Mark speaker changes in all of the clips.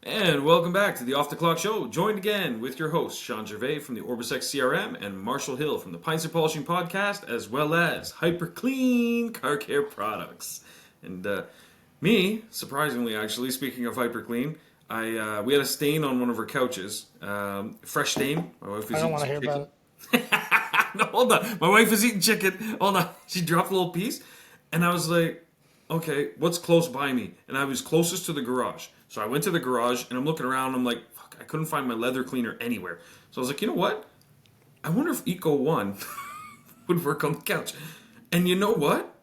Speaker 1: And welcome back to the Off the Clock Show. Joined again with your host, Sean Gervais from the OrbisX CRM and Marshall Hill from the Pints and Polishing Podcast, as well as Hyper Clean Car Care Products. And me, surprisingly, actually, speaking of Hyper Clean, we had a stain on one of our couches. Fresh stain. My wife was
Speaker 2: I don't
Speaker 1: eating
Speaker 2: want to
Speaker 1: some
Speaker 2: hear
Speaker 1: chicken.
Speaker 2: about it.
Speaker 1: No, hold on. My wife was eating chicken. Hold on. She dropped a little piece. And I was like, okay, what's close by me? And I was closest to the garage. So I went to the garage and I'm looking around. I'm like, fuck, I couldn't find my leather cleaner anywhere. So I was like, you know what? I wonder if Eco 1 would work on the couch. And you know what?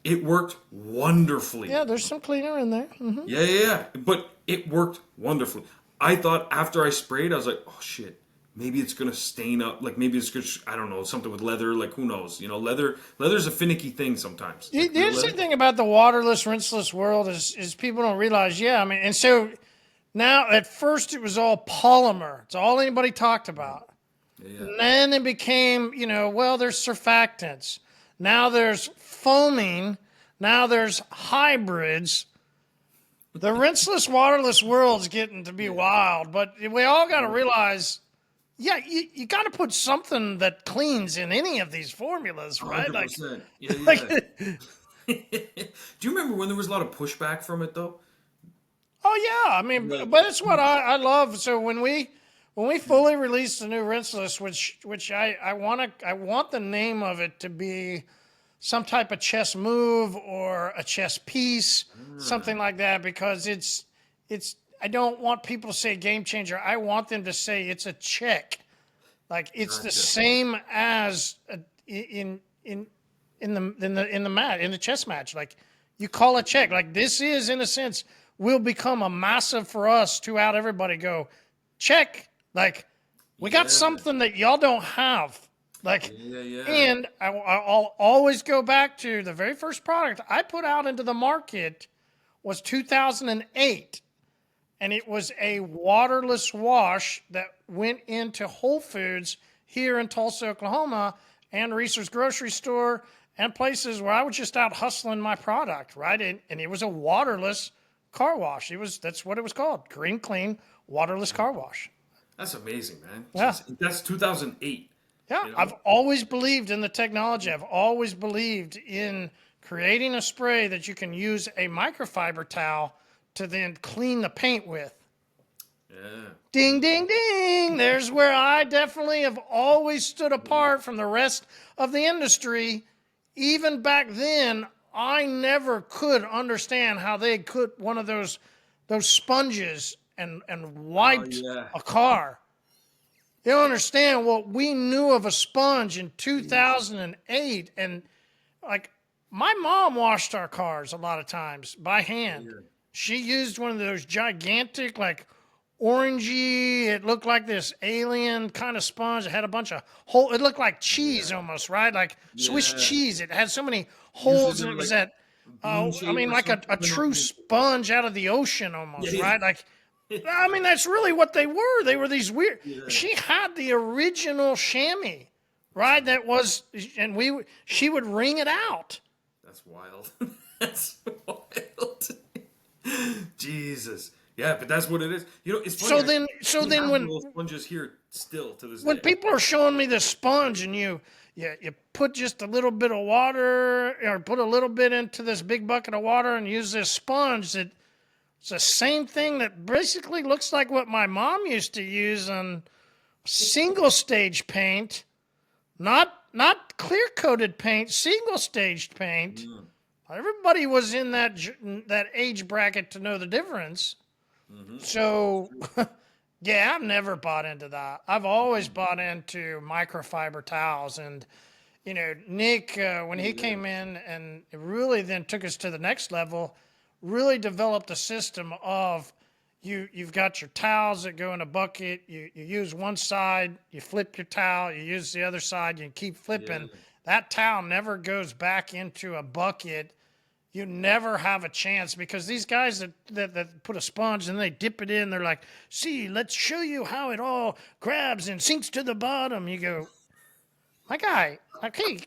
Speaker 1: It worked wonderfully.
Speaker 2: Yeah, there's some cleaner in there. Mm-hmm.
Speaker 1: Yeah. But it worked wonderfully. I thought after I sprayed, I was like, oh shit. Maybe it's going to stain up. Like maybe it's going to, I don't know, something with leather. Like who knows? You know, leather's a finicky thing sometimes.
Speaker 2: The interesting thing about the waterless, rinseless world is people don't realize, and so now at first it was all polymer. It's all anybody talked about.
Speaker 1: Yeah.
Speaker 2: And then it became, there's surfactants. Now there's foaming. Now there's hybrids. The rinseless, waterless world's getting to be wild, but we all got to realize, you got to put something that cleans in any of these formulas, right?
Speaker 1: 100%. Yeah. Do you remember when there was a lot of pushback from it, though?
Speaker 2: Oh yeah, I mean, but it's what I love. So when we fully release the new rinseless, which I want the name of it to be some type of chess move or a chess piece, something like that, because it's. I don't want people to say game changer. I want them to say it's a check, like it's the same as in the chess match. Like you call a check. Like this is in a sense will become a massive for us to out everybody go check. Like we got something that y'all don't have. Like and I'll always go back to the very first product I put out into the market was 2008. And it was a waterless wash that went into Whole Foods here in Tulsa, Oklahoma, and Reese's grocery store and places where I was just out hustling my product, right? And it was a waterless car wash. That's what it was called. Green Clean Waterless Car Wash.
Speaker 1: That's amazing, man.
Speaker 2: Yeah.
Speaker 1: That's 2008.
Speaker 2: Yeah, you know? I've always believed in the technology. I've always believed in creating a spray that you can use a microfiber towel to then clean the paint with.
Speaker 1: Yeah.
Speaker 2: Ding, ding, ding. There's where I definitely have always stood apart from the rest of the industry. Even back then, I never could understand how they could one of those sponges and wiped a car. You don't understand what we knew of a sponge in 2008. And like my mom washed our cars a lot of times by hand. Yeah. She used one of those gigantic, like orangey, it looked like this alien kind of sponge. It had a bunch of holes. It looked like cheese almost, right? Like Swiss cheese. It had so many holes. And it was like like a true sponge out of the ocean almost, right? Like, I mean, that's really what they were. They were these weird. Yeah. She had the original chamois, right? That was, and she would wring it out.
Speaker 1: That's wild. That's wild. Jesus. Yeah, but that's what it is. You know, it's funny.
Speaker 2: So then when
Speaker 1: sponges here still to this
Speaker 2: when
Speaker 1: day.
Speaker 2: people are showing me this sponge and you put just a little bit of water or put a little bit into this big bucket of water and use this sponge, it's the same thing that basically looks like what my mom used to use on single stage paint, not clear coated paint, single staged paint. Mm. Everybody was in that age bracket to know the difference. Mm-hmm. So, yeah, I've never bought into that. I've always bought into microfiber towels. And, Nick, when he came in and it really then took us to the next level, really developed a system of you've got your towels that go in a bucket. You use one side, you flip your towel, you use the other side, you keep flipping. Yeah. That towel never goes back into a bucket. You never have a chance because these guys that put a sponge and they dip it in, they're like, see, let's show you how it all grabs and sinks to the bottom. You go, my guy, okay,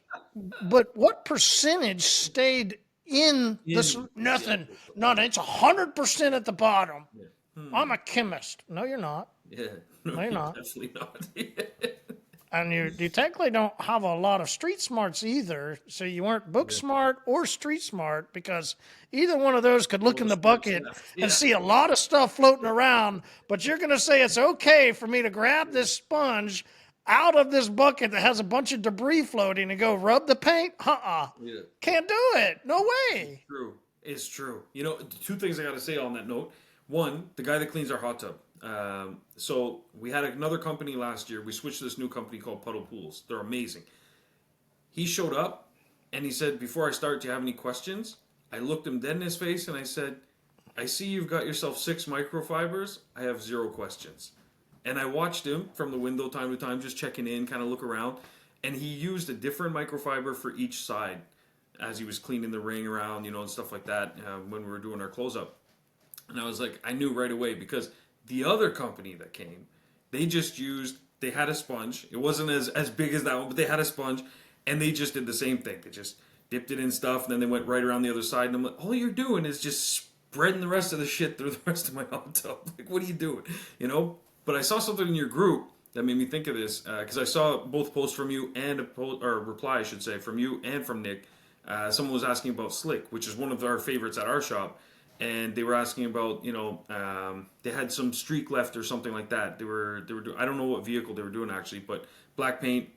Speaker 2: but what percentage stayed in this? Nothing. None. It's 100% at the bottom. I'm a chemist. No, you're not.
Speaker 1: Yeah. No,
Speaker 2: No, you're
Speaker 1: you're
Speaker 2: not.
Speaker 1: definitely not.
Speaker 2: And you technically don't have a lot of street smarts either. So you weren't book
Speaker 1: Yeah.
Speaker 2: smart or street smart, because either one of those could look
Speaker 1: All
Speaker 2: in
Speaker 1: the
Speaker 2: the
Speaker 1: smarts
Speaker 2: bucket
Speaker 1: left.
Speaker 2: and
Speaker 1: Yeah.
Speaker 2: see a lot of stuff floating around. But you're going to say it's okay for me to grab this sponge out of this bucket that has a bunch of debris floating and go rub the paint?
Speaker 1: Yeah.
Speaker 2: Can't do it. No way.
Speaker 1: True. It's true. You know, two things I got to say on that note. One, the guy that cleans our hot tub. So we had another company last year. We switched to this new company called Puddle Pools. They're amazing. He showed up and he said, "Before I start, do you have any questions?" I looked him dead in his face and I said, "I see you've got yourself 6 microfibers. I have 0 questions." And I watched him from the window time to time, just checking in, kind of look around. And he used a different microfiber for each side as he was cleaning the ring around, and stuff like that when we were doing our close up. And I was like, I knew right away because the other company that came, they had a sponge. It wasn't as big as that one, but they had a sponge and they just did the same thing. They just dipped it in stuff and then they went right around the other side. And I'm like, all you're doing is just spreading the rest of the shit through the rest of my hot tub. Like, what are you doing? But I saw something in your group that made me think of this because I saw both posts from you and or reply, I should say, from you and from Nick. Someone was asking about Slick, which is one of our favorites at our shop. And they were asking about, they had some streak left or something like that. They were doing, I don't know what vehicle they were doing actually, but black paint.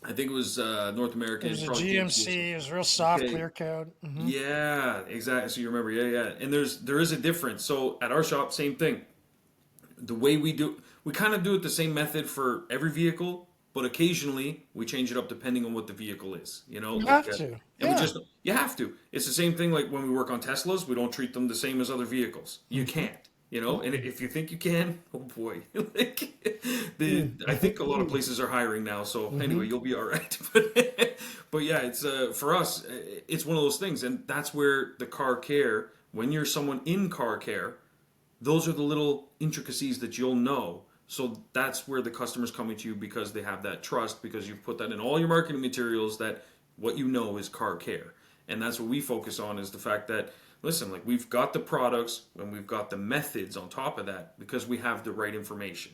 Speaker 1: I think it was North American.
Speaker 2: It was a
Speaker 1: probably
Speaker 2: GMC. It was real soft,
Speaker 1: Okay.
Speaker 2: clear coat.
Speaker 1: Yeah, exactly. So you remember, yeah. And there is a difference. So at our shop, same thing. The way we kind of do it the same method for every vehicle, but occasionally we change it up depending on what the vehicle is.
Speaker 2: You have to.
Speaker 1: And
Speaker 2: Yeah.
Speaker 1: you have to. It's the same thing like when we work on Teslas, we don't treat them the same as other vehicles. You can't. And if you think you can, oh boy, I think a lot of places are hiring now. So anyway, you'll be all right. But yeah, it's for us, it's one of those things, and that's where the car care. When you're someone in car care, those are the little intricacies that you'll know. So that's where the customer's coming to you because they have that trust because you've put that in all your marketing materials that what you know is car care. And that's what we focus on is the fact that, listen, like we've got the products and we've got the methods on top of that because we have the right information.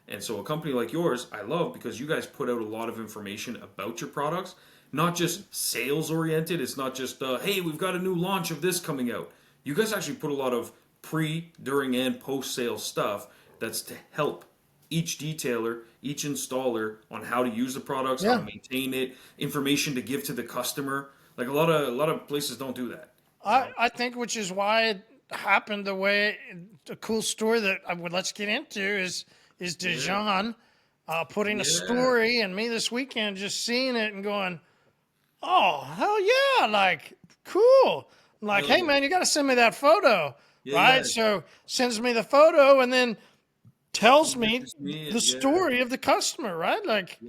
Speaker 1: And so a company like yours, I love because you guys put out a lot of information about your products, not just sales oriented. It's not just, hey, we've got a new launch of this coming out. You guys actually put a lot of pre, during, and post sale stuff that's to help each detailer, each installer on how to use the products, how to maintain it, information to give to the customer. Like a lot of places don't do that.
Speaker 2: I think, which is why it happened the way. A cool story that let's get into is Dijon putting a story, and me this weekend just seeing it and going, oh hell yeah, like cool. I'm like, hey man, you got to send me that photo, right? So sends me the photo and then tells me the story of the customer, right? Like,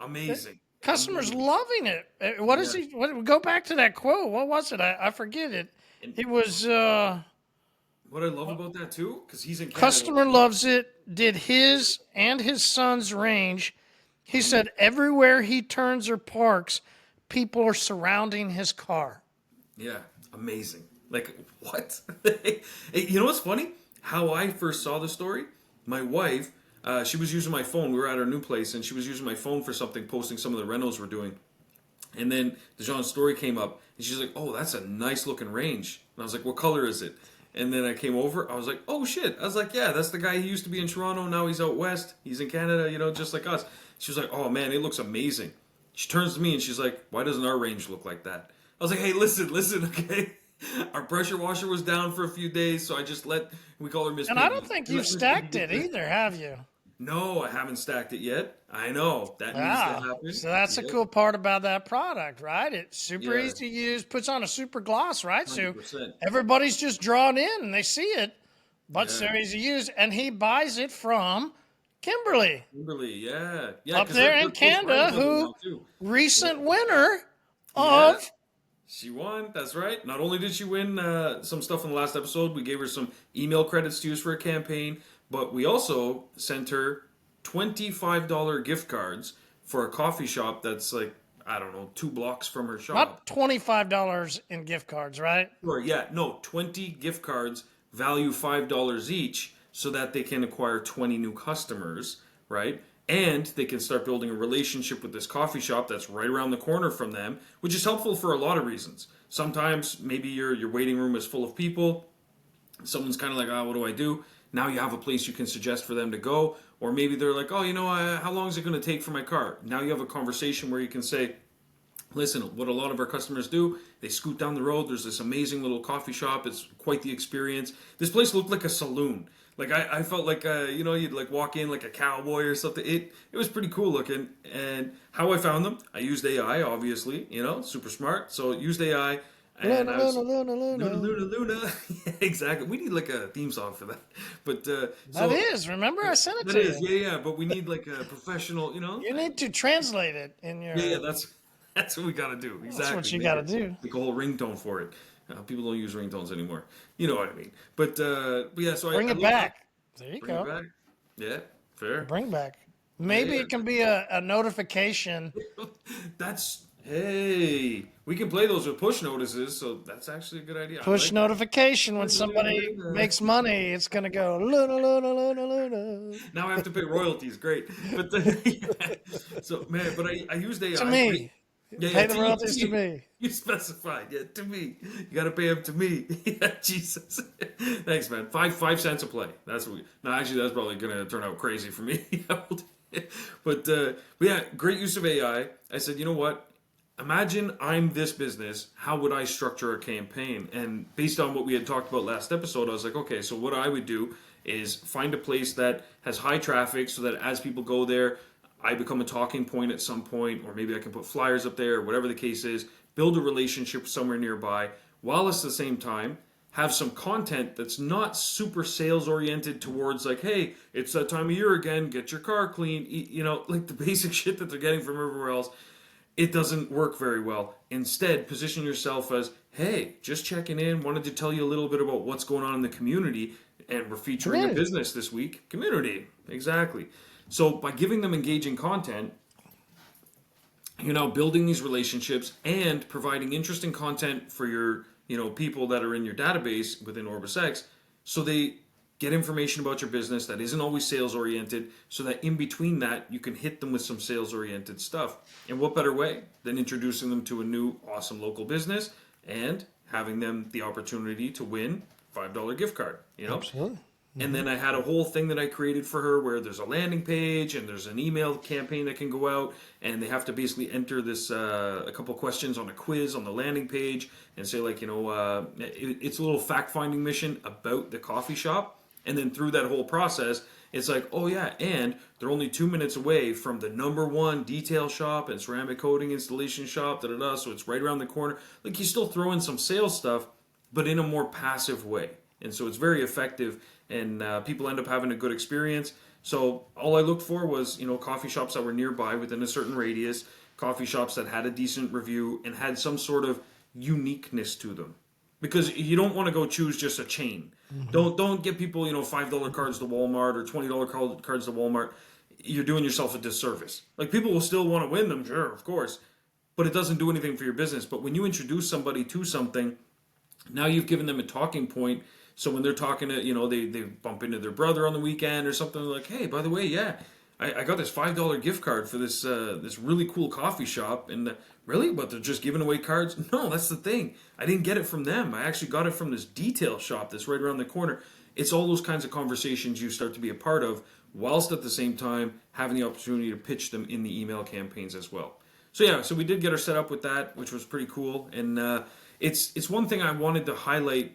Speaker 1: amazing.
Speaker 2: Customers loving it. What is he? Go back to that quote. What was it? I forget it. It was.
Speaker 1: What I love about that too, because he's in Canada.
Speaker 2: Customer loves it. Did his and his son's range. He said everywhere he turns or parks, people are surrounding his car.
Speaker 1: Yeah, amazing. Like what? Hey, you know what's funny? How I first saw the story. My wife. She was using my phone. We were at our new place, and she was using my phone for something, posting some of the renos we're doing. And then Dijon's story came up, and she's like, "Oh, that's a nice looking range." And I was like, "What color is it?" And then I came over. I was like, "Oh shit!" I was like, "Yeah, that's the guy. He used to be in Toronto. Now he's out west. He's in Canada. Just like us." She was like, "Oh man, it looks amazing." She turns to me and she's like, "Why doesn't our range look like that?" I was like, "Hey, listen, okay." Our pressure washer was down for a few days, so I just we call her Miss
Speaker 2: And
Speaker 1: Piggy.
Speaker 2: I don't think you've stacked it either, have you?
Speaker 1: No, I haven't stacked it yet. I know. That needs to happen.
Speaker 2: So that's a cool part about that product, right? It's super easy to use, puts on a super gloss, right?
Speaker 1: 100%.
Speaker 2: So everybody's just drawn in and they see it, but so easy to use. And he buys it from Kimberly.
Speaker 1: Yeah.
Speaker 2: Up there in Canada, who recent winner of...
Speaker 1: She won. That's right. Not only did she win some stuff in the last episode, we gave her some email credits to use for a campaign, but we also sent her $25 gift cards for a coffee shop that's like, I don't know, 2 blocks from her shop.
Speaker 2: Not $25 in gift cards, right?
Speaker 1: Sure, yeah. No, 20 gift cards, value $5 each, so that they can acquire 20 new customers, right? And they can start building a relationship with this coffee shop that's right around the corner from them, which is helpful for a lot of reasons. Sometimes maybe your waiting room is full of people. Someone's kind of like, oh, what do I do? Now you have a place you can suggest for them to go. Or maybe they're like, oh, how long is it going to take for my car? Now you have a conversation where you can say, listen, what a lot of our customers do, they scoot down the road. There's this amazing little coffee shop. It's quite the experience. This place looked like a saloon. Like I felt like you'd like walk in like a cowboy or something. It was pretty cool looking. And how I found them, I used AI, obviously. Super smart. So used AI. And Luna. Yeah, exactly. We need like a theme song for that. But
Speaker 2: that is. Remember, I sent it
Speaker 1: that
Speaker 2: to
Speaker 1: is,
Speaker 2: you.
Speaker 1: yeah. But we need like a professional.
Speaker 2: You need to translate it in your.
Speaker 1: Yeah. That's what we got to do. Exactly.
Speaker 2: That's what you got to do.
Speaker 1: Make a whole ringtone for it. People don't use ringtones anymore. You know what I mean. But yeah. So
Speaker 2: Bring it back. There you go.
Speaker 1: Bring it back. Yeah. Fair.
Speaker 2: Bring back. Maybe it can be a notification.
Speaker 1: Hey, we can play those with push notices, so that's actually a good idea.
Speaker 2: Push notification when somebody makes money. It's gonna go Luna, Luna, Luna, Luna.
Speaker 1: Now I have to pay royalties. Great, but so man, but I used AI
Speaker 2: To me. Pay the royalties to me.
Speaker 1: You specified, yeah, to me. You got to pay them to me. Yeah, Jesus. Thanks, man. 5 cents a play. That's what. No, actually, that's probably gonna turn out crazy for me. But yeah, great use of AI. I said, you know what? Imagine I'm this business. How would I structure a campaign? And based on what we had talked about last episode, I was like, okay, so what I would do is find a place that has high traffic so that as people go there, I become a talking point at some point, or maybe I can put flyers up there, whatever the case is, build a relationship somewhere nearby, while at the same time have some content that's not super sales oriented towards like, hey, it's that time of year again, get your car clean, like the basic shit that they're getting from everywhere else. It doesn't work very well. Instead, position yourself as, hey, just checking in, wanted to tell you a little bit about what's going on in the community, and we're featuring a business this week. Community, exactly. So by giving them engaging content, you're now building these relationships and providing interesting content for your, people that are in your database within OrbisX, so they get information about your business that isn't always sales oriented, so that in between that you can hit them with some sales oriented stuff. And what better way than introducing them to a new awesome local business and having them the opportunity to win $5 gift card,
Speaker 2: Absolutely.
Speaker 1: And then I had a whole thing that I created for her where there's a landing page and there's an email campaign that can go out, and they have to basically enter this a couple questions on a quiz on the landing page and say like, it's a little fact-finding mission about the coffee shop. And then through that whole process, it's like, oh yeah, and they're only 2 minutes away from the #1 detail shop and ceramic coating installation shop, so it's right around the corner. Like you still throw in some sales stuff, but in a more passive way. And so it's very effective, and people end up having a good experience. So all I looked for was, coffee shops that were nearby within a certain radius, coffee shops that had a decent review and had some sort of uniqueness to them. Because you don't want to go choose just a chain. Mm-hmm. Don't get people, $5 cards to Walmart or $20 cards to Walmart. You're doing yourself a disservice. Like people will still want to win them, sure, of course, but it doesn't do anything for your business. But when you introduce somebody to something, now you've given them a talking point. So when they're talking to, they bump into their brother on the weekend or something, like, hey, by the way, yeah, I got this $5 gift card for this this really cool coffee shop, and really, but they're just giving away cards? No, that's the thing. I didn't get it from them. I actually got it from this detail shop that's right around the corner. It's all those kinds of conversations you start to be a part of, whilst at the same time having the opportunity to pitch them in the email campaigns as well. So yeah, so we did get her set up with that, which was pretty cool, and it's one thing I wanted to highlight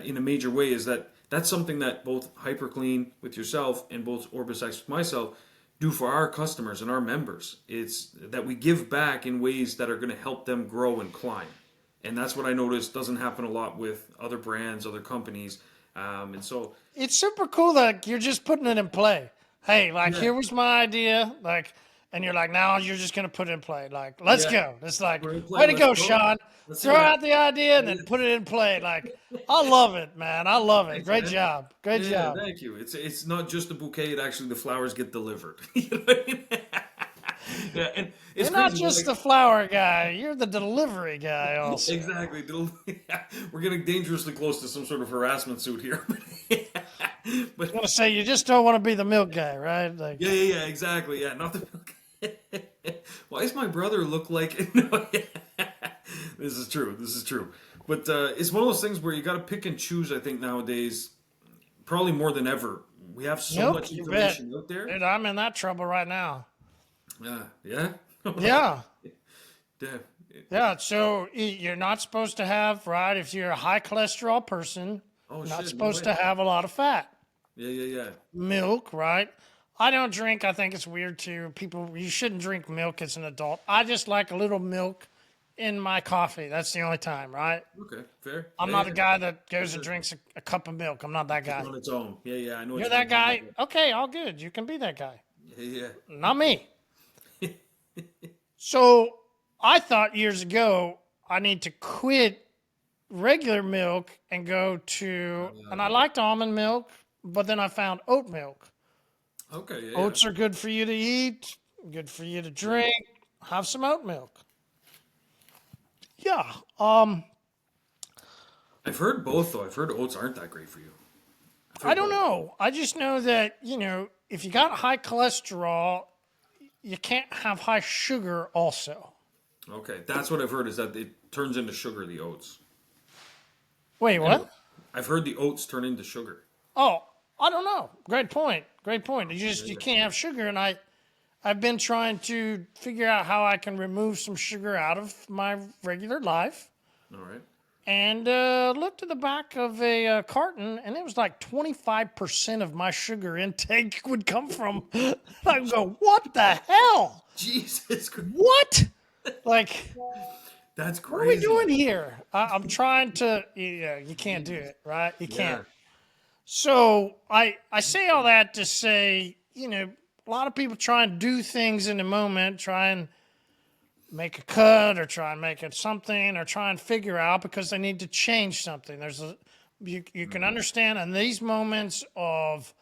Speaker 1: in a major way is that that's something that both HyperClean with yourself and both OrbisX with myself do for our customers and our members. It's that we give back in ways that are going to help them grow and climb. And that's what I noticed doesn't happen a lot with other brands, other companies. And so
Speaker 2: it's super cool that you're just putting it in play. Hey, here was my idea, and you're like, now you're just going to put it in play. Like, let's go. It's like, way to go, Shawn. Throw out the idea and then put it in play. Like, I love it, man. I love it. Great job. Great job.
Speaker 1: Thank you. It's not just a bouquet. It actually, the flowers get delivered. You know what I mean? Yeah, and it's
Speaker 2: you're not just the flower guy. You're the delivery guy also.
Speaker 1: Exactly. We're getting dangerously close to some sort of harassment suit here. But
Speaker 2: I'm gonna say you just don't want to be the milk guy, right? Like,
Speaker 1: yeah, exactly. Yeah, not the milk. Why does my brother look like? No, yeah. This is true. This is true. But it's one of those things where you got to pick and choose. I think nowadays, probably more than ever, we have so much
Speaker 2: milk, you bet.
Speaker 1: information out there.
Speaker 2: Dude, I'm in that trouble right now.
Speaker 1: Yeah.
Speaker 2: Yeah.
Speaker 1: Yeah.
Speaker 2: Yeah, so you're not supposed to have, right? If you're a high cholesterol person,
Speaker 1: Oh
Speaker 2: you're not
Speaker 1: shit! No
Speaker 2: supposed
Speaker 1: way.
Speaker 2: to have a lot of fat.
Speaker 1: Yeah.
Speaker 2: Milk, right? I don't drink. I think it's weird too. People, you shouldn't drink milk as an adult. I just like a little milk in my coffee. That's the only time, right?
Speaker 1: Okay, fair.
Speaker 2: I'm not a guy that goes and drinks a cup of milk. I'm not that
Speaker 1: Just
Speaker 2: guy.
Speaker 1: on its own. Yeah. I know what
Speaker 2: You're
Speaker 1: you
Speaker 2: that
Speaker 1: mean.
Speaker 2: guy? Okay, all good. You can be that guy.
Speaker 1: Yeah.
Speaker 2: Not me. So I thought years ago I need to quit regular milk and go to, and I liked almond milk, but then I found oat milk.
Speaker 1: Okay. Yeah.
Speaker 2: Oats are good for you to eat, good for you to drink. Have some oat milk. Yeah.
Speaker 1: I've heard both though. I've heard oats aren't that great for you.
Speaker 2: I don't know. I just know that, if you got high cholesterol, you can't have high sugar also.
Speaker 1: Okay, that's what I've heard is that it turns into sugar. The oats.
Speaker 2: Wait,
Speaker 1: Anyway,
Speaker 2: what?
Speaker 1: I've heard the oats turn into sugar.
Speaker 2: Oh, I don't know. Great point. Great point. You can't have sugar, and I've been trying to figure out how I can remove some sugar out of my regular life.
Speaker 1: All right.
Speaker 2: And looked at the back of a carton, and it was like 25% of my sugar intake would come from. I go, what the hell?
Speaker 1: Jesus Christ.
Speaker 2: What? Like,
Speaker 1: That's crazy.
Speaker 2: what are we doing here? I'm trying to. Yeah, you can't do it, right? You can't. So I say all that to say, a lot of people try and do things in the moment, try and make a cut or try and make it something or try and figure out because they need to change something. You can understand in these moments of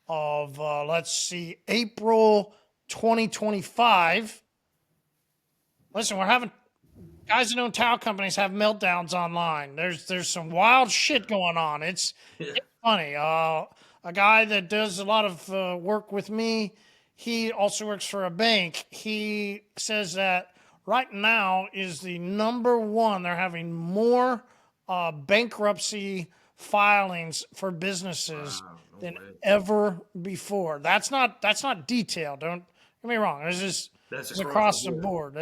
Speaker 2: let's see, April 2025. Listen, we're having guys that own towel companies have meltdowns online. There's some wild shit going on. It's funny. A guy that does a lot of work with me, he also works for a bank. He says that right now is the number one. They're having more bankruptcy filings for businesses than ever before. That's not detailed. Don't get me wrong. It's across the board.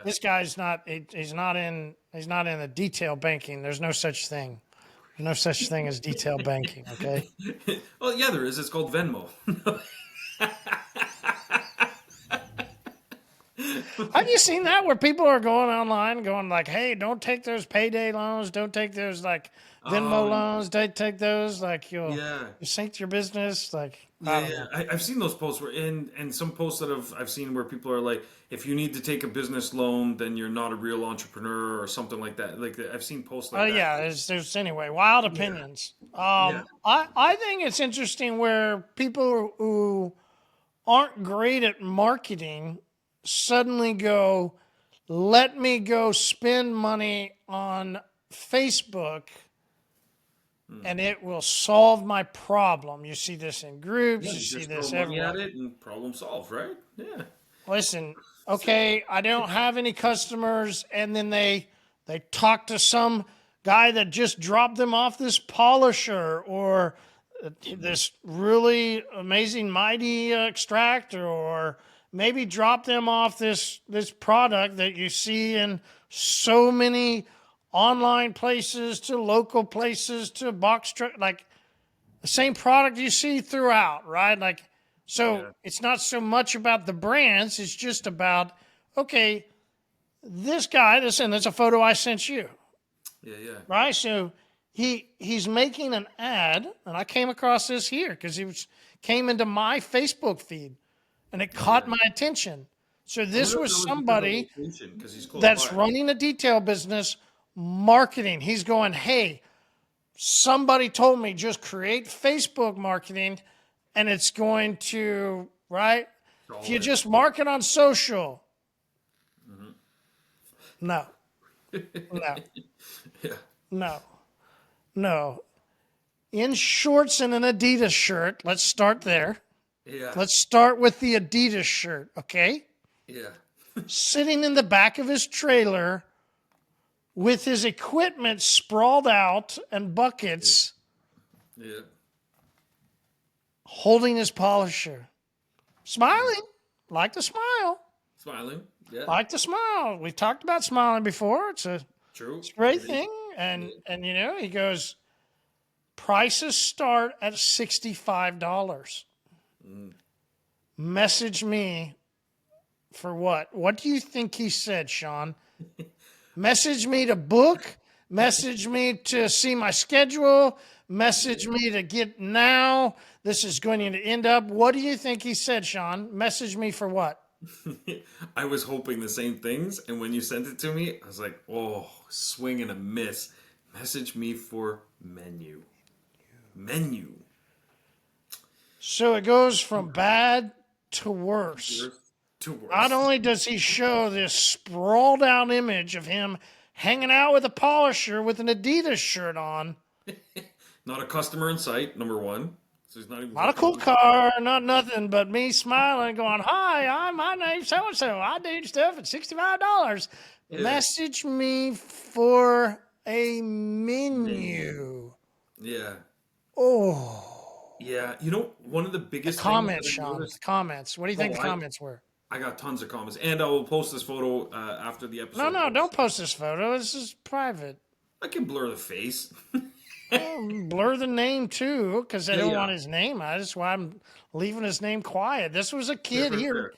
Speaker 2: This guy's not. He's not in the detail banking. There's no such thing. There's no such thing as detail banking. Okay.
Speaker 1: Well, yeah, there is. It's called Venmo.
Speaker 2: Have you seen that where people are going online going like, hey, don't take those payday loans. Don't take those like Venmo loans. Don't take those. Like you'll sink your business. Like,
Speaker 1: I've seen those posts where, and some posts that I've seen where people are like, if you need to take a business loan, then you're not a real entrepreneur or something like that. Like I've seen posts like that.
Speaker 2: Oh yeah, there's anyway wild opinions. I think it's interesting where people who aren't great at marketing suddenly go, let me go spend money on Facebook and it will solve my problem. You see this in groups, you see this everywhere.
Speaker 1: At it and problem solved, right? Yeah.
Speaker 2: Listen, okay, I don't have any customers, and then they talk to some guy that just dropped them off this polisher or this really amazing mighty extractor, or maybe drop them off this product that you see in so many online places to local places to box truck, like the same product you see throughout, right? Like, so it's not so much about the brands, it's just about, okay, this guy, that's a photo I sent you.
Speaker 1: Yeah.
Speaker 2: Right? So he's making an ad, and I came across this here because came into my Facebook feed, and it caught my attention. So this was somebody that's running a detail business, marketing. He's going, hey, somebody told me just create Facebook marketing, and it's going to, right? If you just market on social. No. No.
Speaker 1: Yeah.
Speaker 2: No. in shorts and an Adidas shirt. Let's start there.
Speaker 1: Yeah.
Speaker 2: Let's start with the Adidas shirt, okay?
Speaker 1: Yeah.
Speaker 2: Sitting in the back of his trailer with his equipment sprawled out and buckets,
Speaker 1: Yeah.
Speaker 2: holding his polisher. Smiling. Like to smile.
Speaker 1: Smiling. Yeah.
Speaker 2: Like to smile. We've talked about smiling before. It's a
Speaker 1: True.
Speaker 2: great thing. And you know, he goes, prices start at $65. Message me for what? What do you think he said, Shawn? Message me to book, message me to see my schedule, message me to get now. This is going to end up. What do you think he said, Shawn? Message me for what?
Speaker 1: I was hoping the same things, and when you sent it to me, I was like, "Oh, swing and a miss." Message me for menu. Menu.
Speaker 2: So it goes from bad to worse.
Speaker 1: Two words.
Speaker 2: Not only does he show this sprawled out image of him hanging out with a polisher with an Adidas shirt on,
Speaker 1: Not a customer in sight. Number one. So he's not even.
Speaker 2: not a cool car, not nothing, but me smiling, going, "Hi, my name's so and so. I do stuff at $65.
Speaker 1: Yeah.
Speaker 2: Message me for a menu."
Speaker 1: Yeah.
Speaker 2: Oh,
Speaker 1: Yeah. You know, one of the biggest
Speaker 2: comments,
Speaker 1: things that I
Speaker 2: Shawn.
Speaker 1: noticed-
Speaker 2: Comments. What do you think the
Speaker 1: I-
Speaker 2: comments were?
Speaker 1: I got tons of comments, and I will post this photo after the episode.
Speaker 2: No, don't post this photo. This is private.
Speaker 1: I can blur the face.
Speaker 2: Blur the name too, because they don't
Speaker 1: Yeah.
Speaker 2: want his name. That's why I'm leaving his name quiet. This was a kid here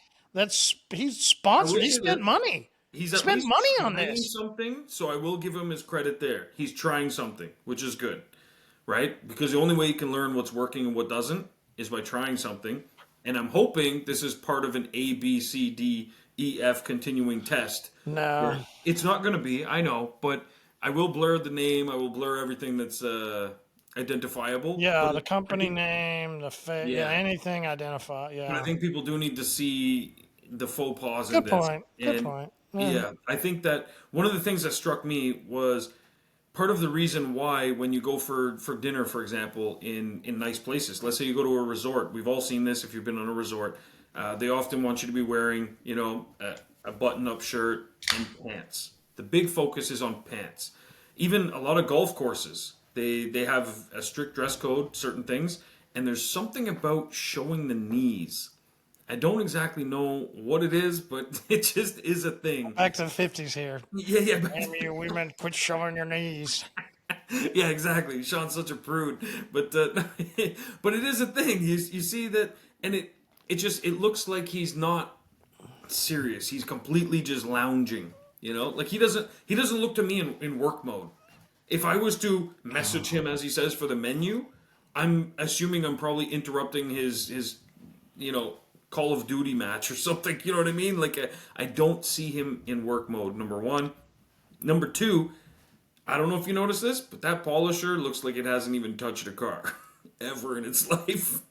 Speaker 2: he's sponsored. He spent money.
Speaker 1: He's
Speaker 2: He
Speaker 1: at
Speaker 2: spent
Speaker 1: least
Speaker 2: money on
Speaker 1: trying
Speaker 2: this.
Speaker 1: something, so I will give him his credit there. He's trying something, which is good, right? Because the only way you can learn what's working and what doesn't is by trying something. And I'm hoping this is part of an A, B, C, D, E, F continuing test.
Speaker 2: No.
Speaker 1: It's not going to be, I know, but I will blur the name. I will blur everything that's identifiable.
Speaker 2: Yeah,
Speaker 1: But
Speaker 2: the company name,
Speaker 1: Yeah.
Speaker 2: anything identify.
Speaker 1: But
Speaker 2: Yeah.
Speaker 1: I think people do need to see the faux pas in
Speaker 2: Good
Speaker 1: this.
Speaker 2: point. Good
Speaker 1: And,
Speaker 2: point.
Speaker 1: Yeah, I think that one of the things that struck me was part of the reason why when you go for dinner, for example, in nice places, let's say you go to a resort, we've all seen this if you've been on a resort, they often want you to be wearing, a button-up shirt and pants. The big focus is on pants. Even a lot of golf courses, they have a strict dress code, certain things, and there's something about showing the knees. I don't exactly know what it is, but it just is a thing.
Speaker 2: Back to the 50s here.
Speaker 1: Yeah.
Speaker 2: Damn you women, quit showing your knees.
Speaker 1: Yeah, exactly. Sean's such a prude, but but it is a thing. You see that, and it looks like he's not serious. He's completely just lounging. Like he doesn't look to me in work mode. If I was to message him as he says for the menu, I'm assuming I'm probably interrupting his Call of Duty match or something. You know what I mean? Like I don't see him in work mode. Number one. Number two. I don't know if you noticed this, but that polisher looks like it hasn't even touched a car ever in its life.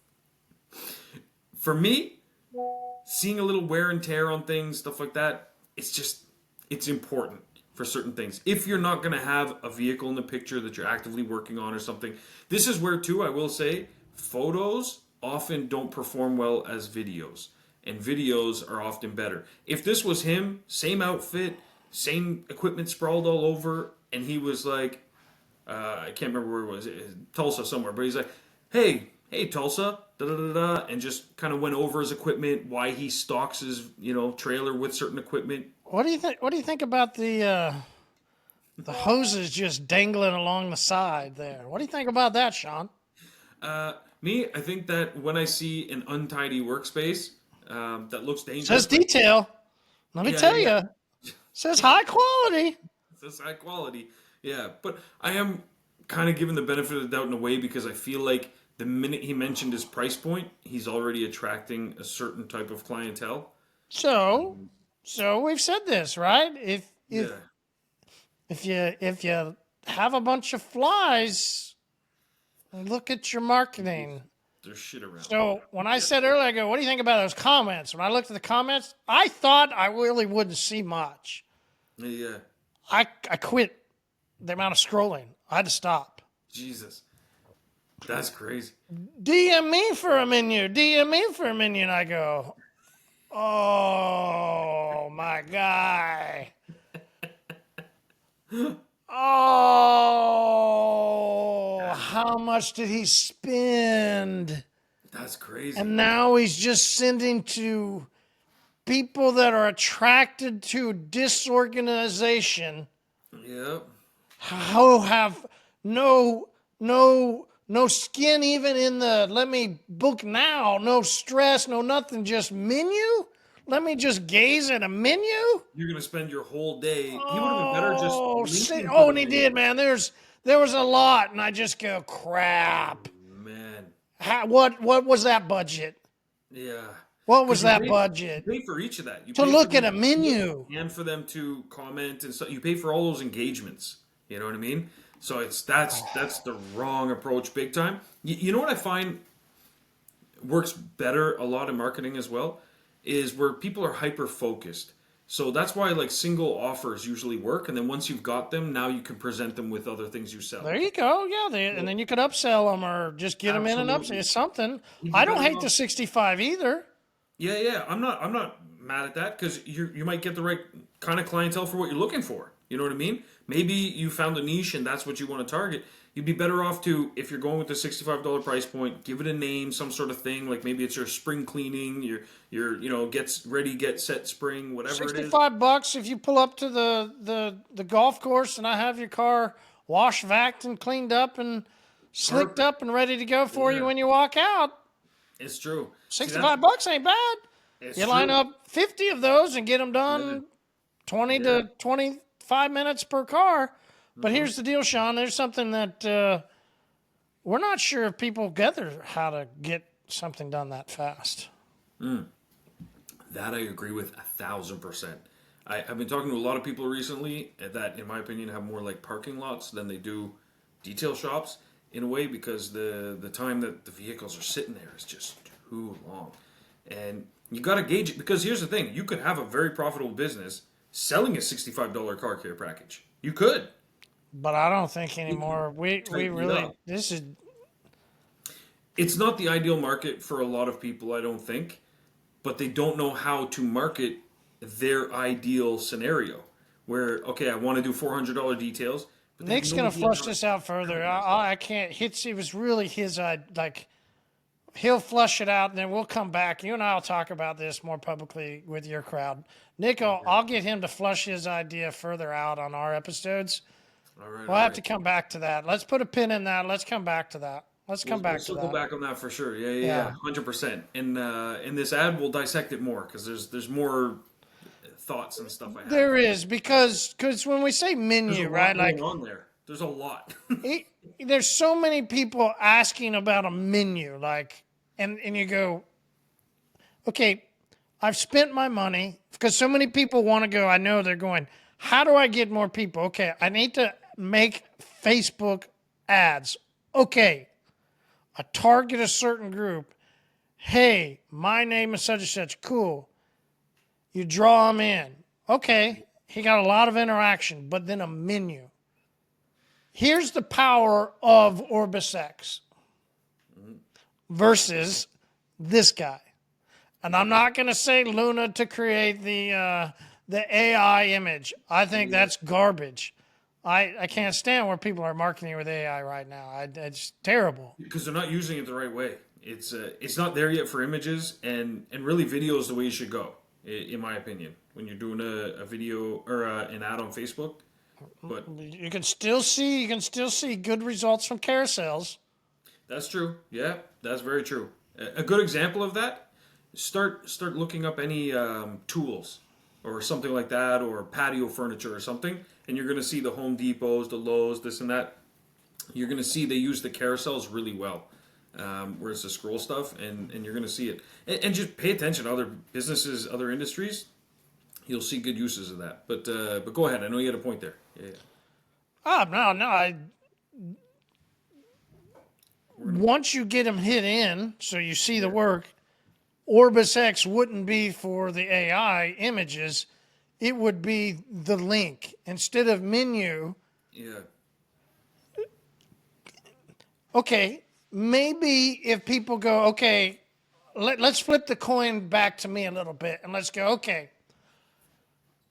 Speaker 1: For me, seeing a little wear and tear on things, stuff like that, it's important for certain things. If you're not going to have a vehicle in the picture that you're actively working on or something, this is where, too, I will say, photos often don't perform well as videos, and videos are often better. If this was him, same outfit, same equipment sprawled all over, and he was like, I can't remember where it was, Tulsa somewhere, but he's like, hey Tulsa, da-da-da-da, and just kind of went over his equipment, why he stocks his, trailer with certain equipment.
Speaker 2: What do you think? What do you think about the hoses just dangling along the side there? What do you think about that, Shawn?
Speaker 1: I think that when I see an untidy workspace that looks dangerous,
Speaker 2: Says detail. Let me tell you. Says high quality.
Speaker 1: This high quality, yeah. But I am kind of giving the benefit of the doubt in a way because I feel like the minute he mentioned his price point, he's already attracting a certain type of clientele.
Speaker 2: So we've said this, right? If you have a bunch of flies, look at your marketing.
Speaker 1: There's shit around.
Speaker 2: So when I said earlier, I go, what do you think about those comments? When I looked at the comments, I thought I really wouldn't see much.
Speaker 1: Yeah.
Speaker 2: I quit the amount of scrolling. I had to stop.
Speaker 1: Jesus. That's crazy.
Speaker 2: DM me for a menu. DM me for a menu. And I go, oh, my guy. Oh, how much did he spend?
Speaker 1: That's crazy.
Speaker 2: And now he's just sending to people that are attracted to disorganization,
Speaker 1: Yep.
Speaker 2: who have no skin even in the let me book now, no stress, no nothing, just menu. Let me just gaze at a menu.
Speaker 1: You're gonna spend your whole day. He would have been better just linking to
Speaker 2: Oh,
Speaker 1: the
Speaker 2: and he
Speaker 1: menu.
Speaker 2: did, man. There was a lot, and I just go, crap.
Speaker 1: Man.
Speaker 2: What was that budget?
Speaker 1: Yeah.
Speaker 2: What was
Speaker 1: Because
Speaker 2: that
Speaker 1: you
Speaker 2: budget?
Speaker 1: pay for each of that. You
Speaker 2: To
Speaker 1: pay for
Speaker 2: look
Speaker 1: them
Speaker 2: at a
Speaker 1: to see it
Speaker 2: menu.
Speaker 1: and for them to comment and so you pay for all those engagements. You know what I mean? So that's the wrong approach, big time. You know what I find works better a lot in marketing as well is where people are hyper focused. So that's why like single offers usually work, and then once you've got them, now you can present them with other things you sell.
Speaker 2: There you go. Yeah, and then you could upsell them or just get them in and upsell.
Speaker 1: Absolutely,
Speaker 2: It's something.
Speaker 1: you'd be
Speaker 2: I don't
Speaker 1: better
Speaker 2: hate
Speaker 1: off.
Speaker 2: the 65 either.
Speaker 1: Yeah, yeah. I'm not mad at that because you might get the right kind of clientele for what you're looking for. You know what I mean? Maybe you found a niche and that's what you want to target. You'd be better off to, if you're going with the $65 price point, give it a name, some sort of thing. Like maybe it's your spring cleaning, your gets ready, get set spring, whatever it is.
Speaker 2: $65 if you pull up to the golf course and I have your car washed, vacked, and cleaned up and slicked
Speaker 1: Perfect.
Speaker 2: up and ready to go for you
Speaker 1: Yeah,
Speaker 2: when you walk out.
Speaker 1: it's true. See, that's
Speaker 2: $65 ain't bad.
Speaker 1: it's
Speaker 2: You line
Speaker 1: true.
Speaker 2: up 50 of those and get them
Speaker 1: Yeah,
Speaker 2: done 20
Speaker 1: yeah.
Speaker 2: to 25 minutes per car. But here's the deal, Sean. There's something that we're not sure if people gather how to get something done that fast.
Speaker 1: That I agree with 1,000%. I've been talking to a lot of people recently that, in my opinion, have more like parking lots than they do detail shops in a way because the time that the vehicles are sitting there is just too long. And you got to gauge it because here's the thing: you could have a very profitable business selling a $65 car care package. You could
Speaker 2: But I don't think anymore. We
Speaker 1: tighten it
Speaker 2: really
Speaker 1: up.
Speaker 2: this is
Speaker 1: It's not the ideal market for a lot of people, I don't think, but they don't know how to market their ideal scenario. Where okay, I want to do $400 details, but they have
Speaker 2: Nick's
Speaker 1: no
Speaker 2: gonna
Speaker 1: idea
Speaker 2: flush
Speaker 1: how
Speaker 2: this out
Speaker 1: to
Speaker 2: further.
Speaker 1: advertise that.
Speaker 2: I can't. It was really his. Like he'll flush it out, and then we'll come back. You and I'll talk about this more publicly with your crowd. Nick, I'll get him to flush his idea further out on our episodes.
Speaker 1: All right,
Speaker 2: We'll
Speaker 1: all
Speaker 2: have
Speaker 1: right.
Speaker 2: to come back to that. Let's put a pin in that. Let's come back to that. Let's come
Speaker 1: We'll
Speaker 2: back to
Speaker 1: circle
Speaker 2: that.
Speaker 1: back on that for sure. Yeah, yeah, yeah,
Speaker 2: Yeah.
Speaker 1: 100%. And in this ad, we'll dissect it more because there's more thoughts and stuff I have.
Speaker 2: There is because when we say
Speaker 1: There's a
Speaker 2: menu, right?
Speaker 1: lot going
Speaker 2: Like
Speaker 1: on there. There's a lot.
Speaker 2: it, there's so many people asking about a menu, like, and you go, okay, I've spent my money because so many people want to go. I know they're going. How do I get more people? Okay, I need to make Facebook ads. Okay, I target a certain group. Hey, my name is such and such. Cool. You draw them in. Okay, he got a lot of interaction, but then a menu. Here's the power of OrbisX versus this guy. And I'm not going to say Luna to create the AI image. I think that's garbage. I can't stand where people are marketing with AI right now. It's terrible.
Speaker 1: Because they're not using it the right way. It's not there yet for images, and really video is the way you should go, in my opinion. When you're doing a video or an ad on Facebook, but
Speaker 2: You can still see good results from carousels.
Speaker 1: that's true. Yeah, that's very true. A good example of that: start looking up any tools or something like that, or patio furniture or something, and you're going to see the Home Depots, the Lowe's, this and that. You're going to see they use the carousels really well. Where it's the scroll stuff, and you're going to see it. And just pay attention to other businesses, other industries. You'll see good uses of that. But go ahead. I know you had a point there. Yeah.
Speaker 2: No. Once you get them hit in, so you see the work, OrbisX wouldn't be for the AI images. It would be the link. Instead of menu,
Speaker 1: Yeah.
Speaker 2: okay, maybe if people go, okay, let's flip the coin back to me a little bit and let's go, okay,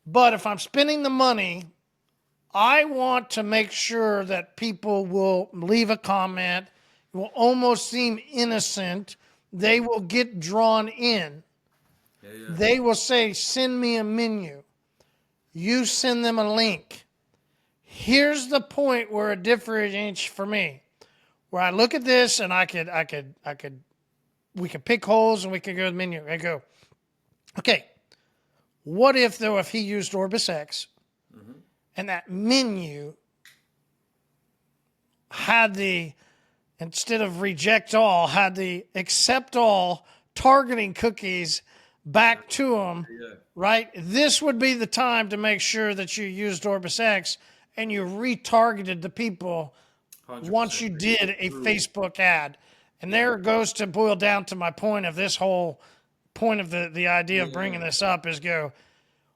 Speaker 2: but if I'm spending the money, I want to make sure that people will leave a comment, will almost seem innocent. They will get drawn in.
Speaker 1: Yeah, yeah.
Speaker 2: They will say, send me a menu. You send them a link. Here's the point where it differentiates for me. Where I look at this and we could pick holes and we could go to the menu. I go, okay, what if though if he used OrbisX and that menu had the, instead of reject all, had the accept all targeting cookies back to him,
Speaker 1: Yeah.
Speaker 2: right? This would be the time to make sure that you used OrbisX and you retargeted the people
Speaker 1: 100%
Speaker 2: once you did a Facebook ad. And there it goes to boil down to my point of this whole point of the idea of bringing this up is go,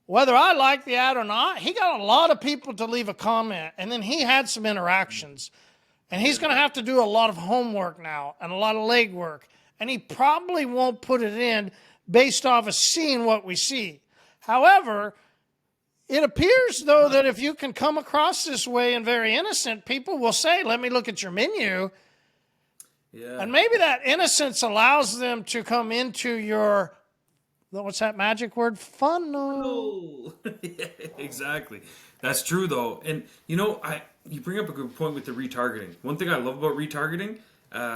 Speaker 2: whether I like the ad or not, he got a lot of people to leave a comment. And then he had some interactions. And he's going to have to do a lot of homework now and a lot of legwork. And he probably won't put it in based off of seeing what we see. However, it appears, though, that if you can come across this way and very innocent, people will say, let me look at your menu.
Speaker 1: Yeah.
Speaker 2: And maybe that innocence allows them to come into your, what's that magic word? Funnel.
Speaker 1: Yeah, exactly. That's true though. And you bring up a good point with the retargeting. One thing I love about retargeting,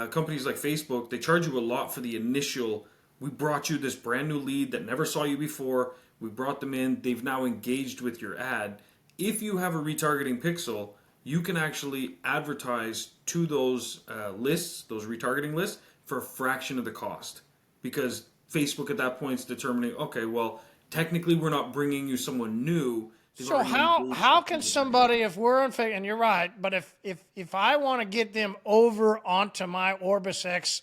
Speaker 1: companies like Facebook, they charge you a lot for the initial, we brought you this brand new lead that never saw you before. We brought them in. They've now engaged with your ad. If you have a retargeting pixel, you can actually advertise to those lists, those retargeting lists, for a fraction of the cost. Because Facebook at that point is determining, okay, well, technically we're not bringing you someone new.
Speaker 2: So how can somebody, if we're on Facebook, and you're right, but if I want to get them over onto my OrbisX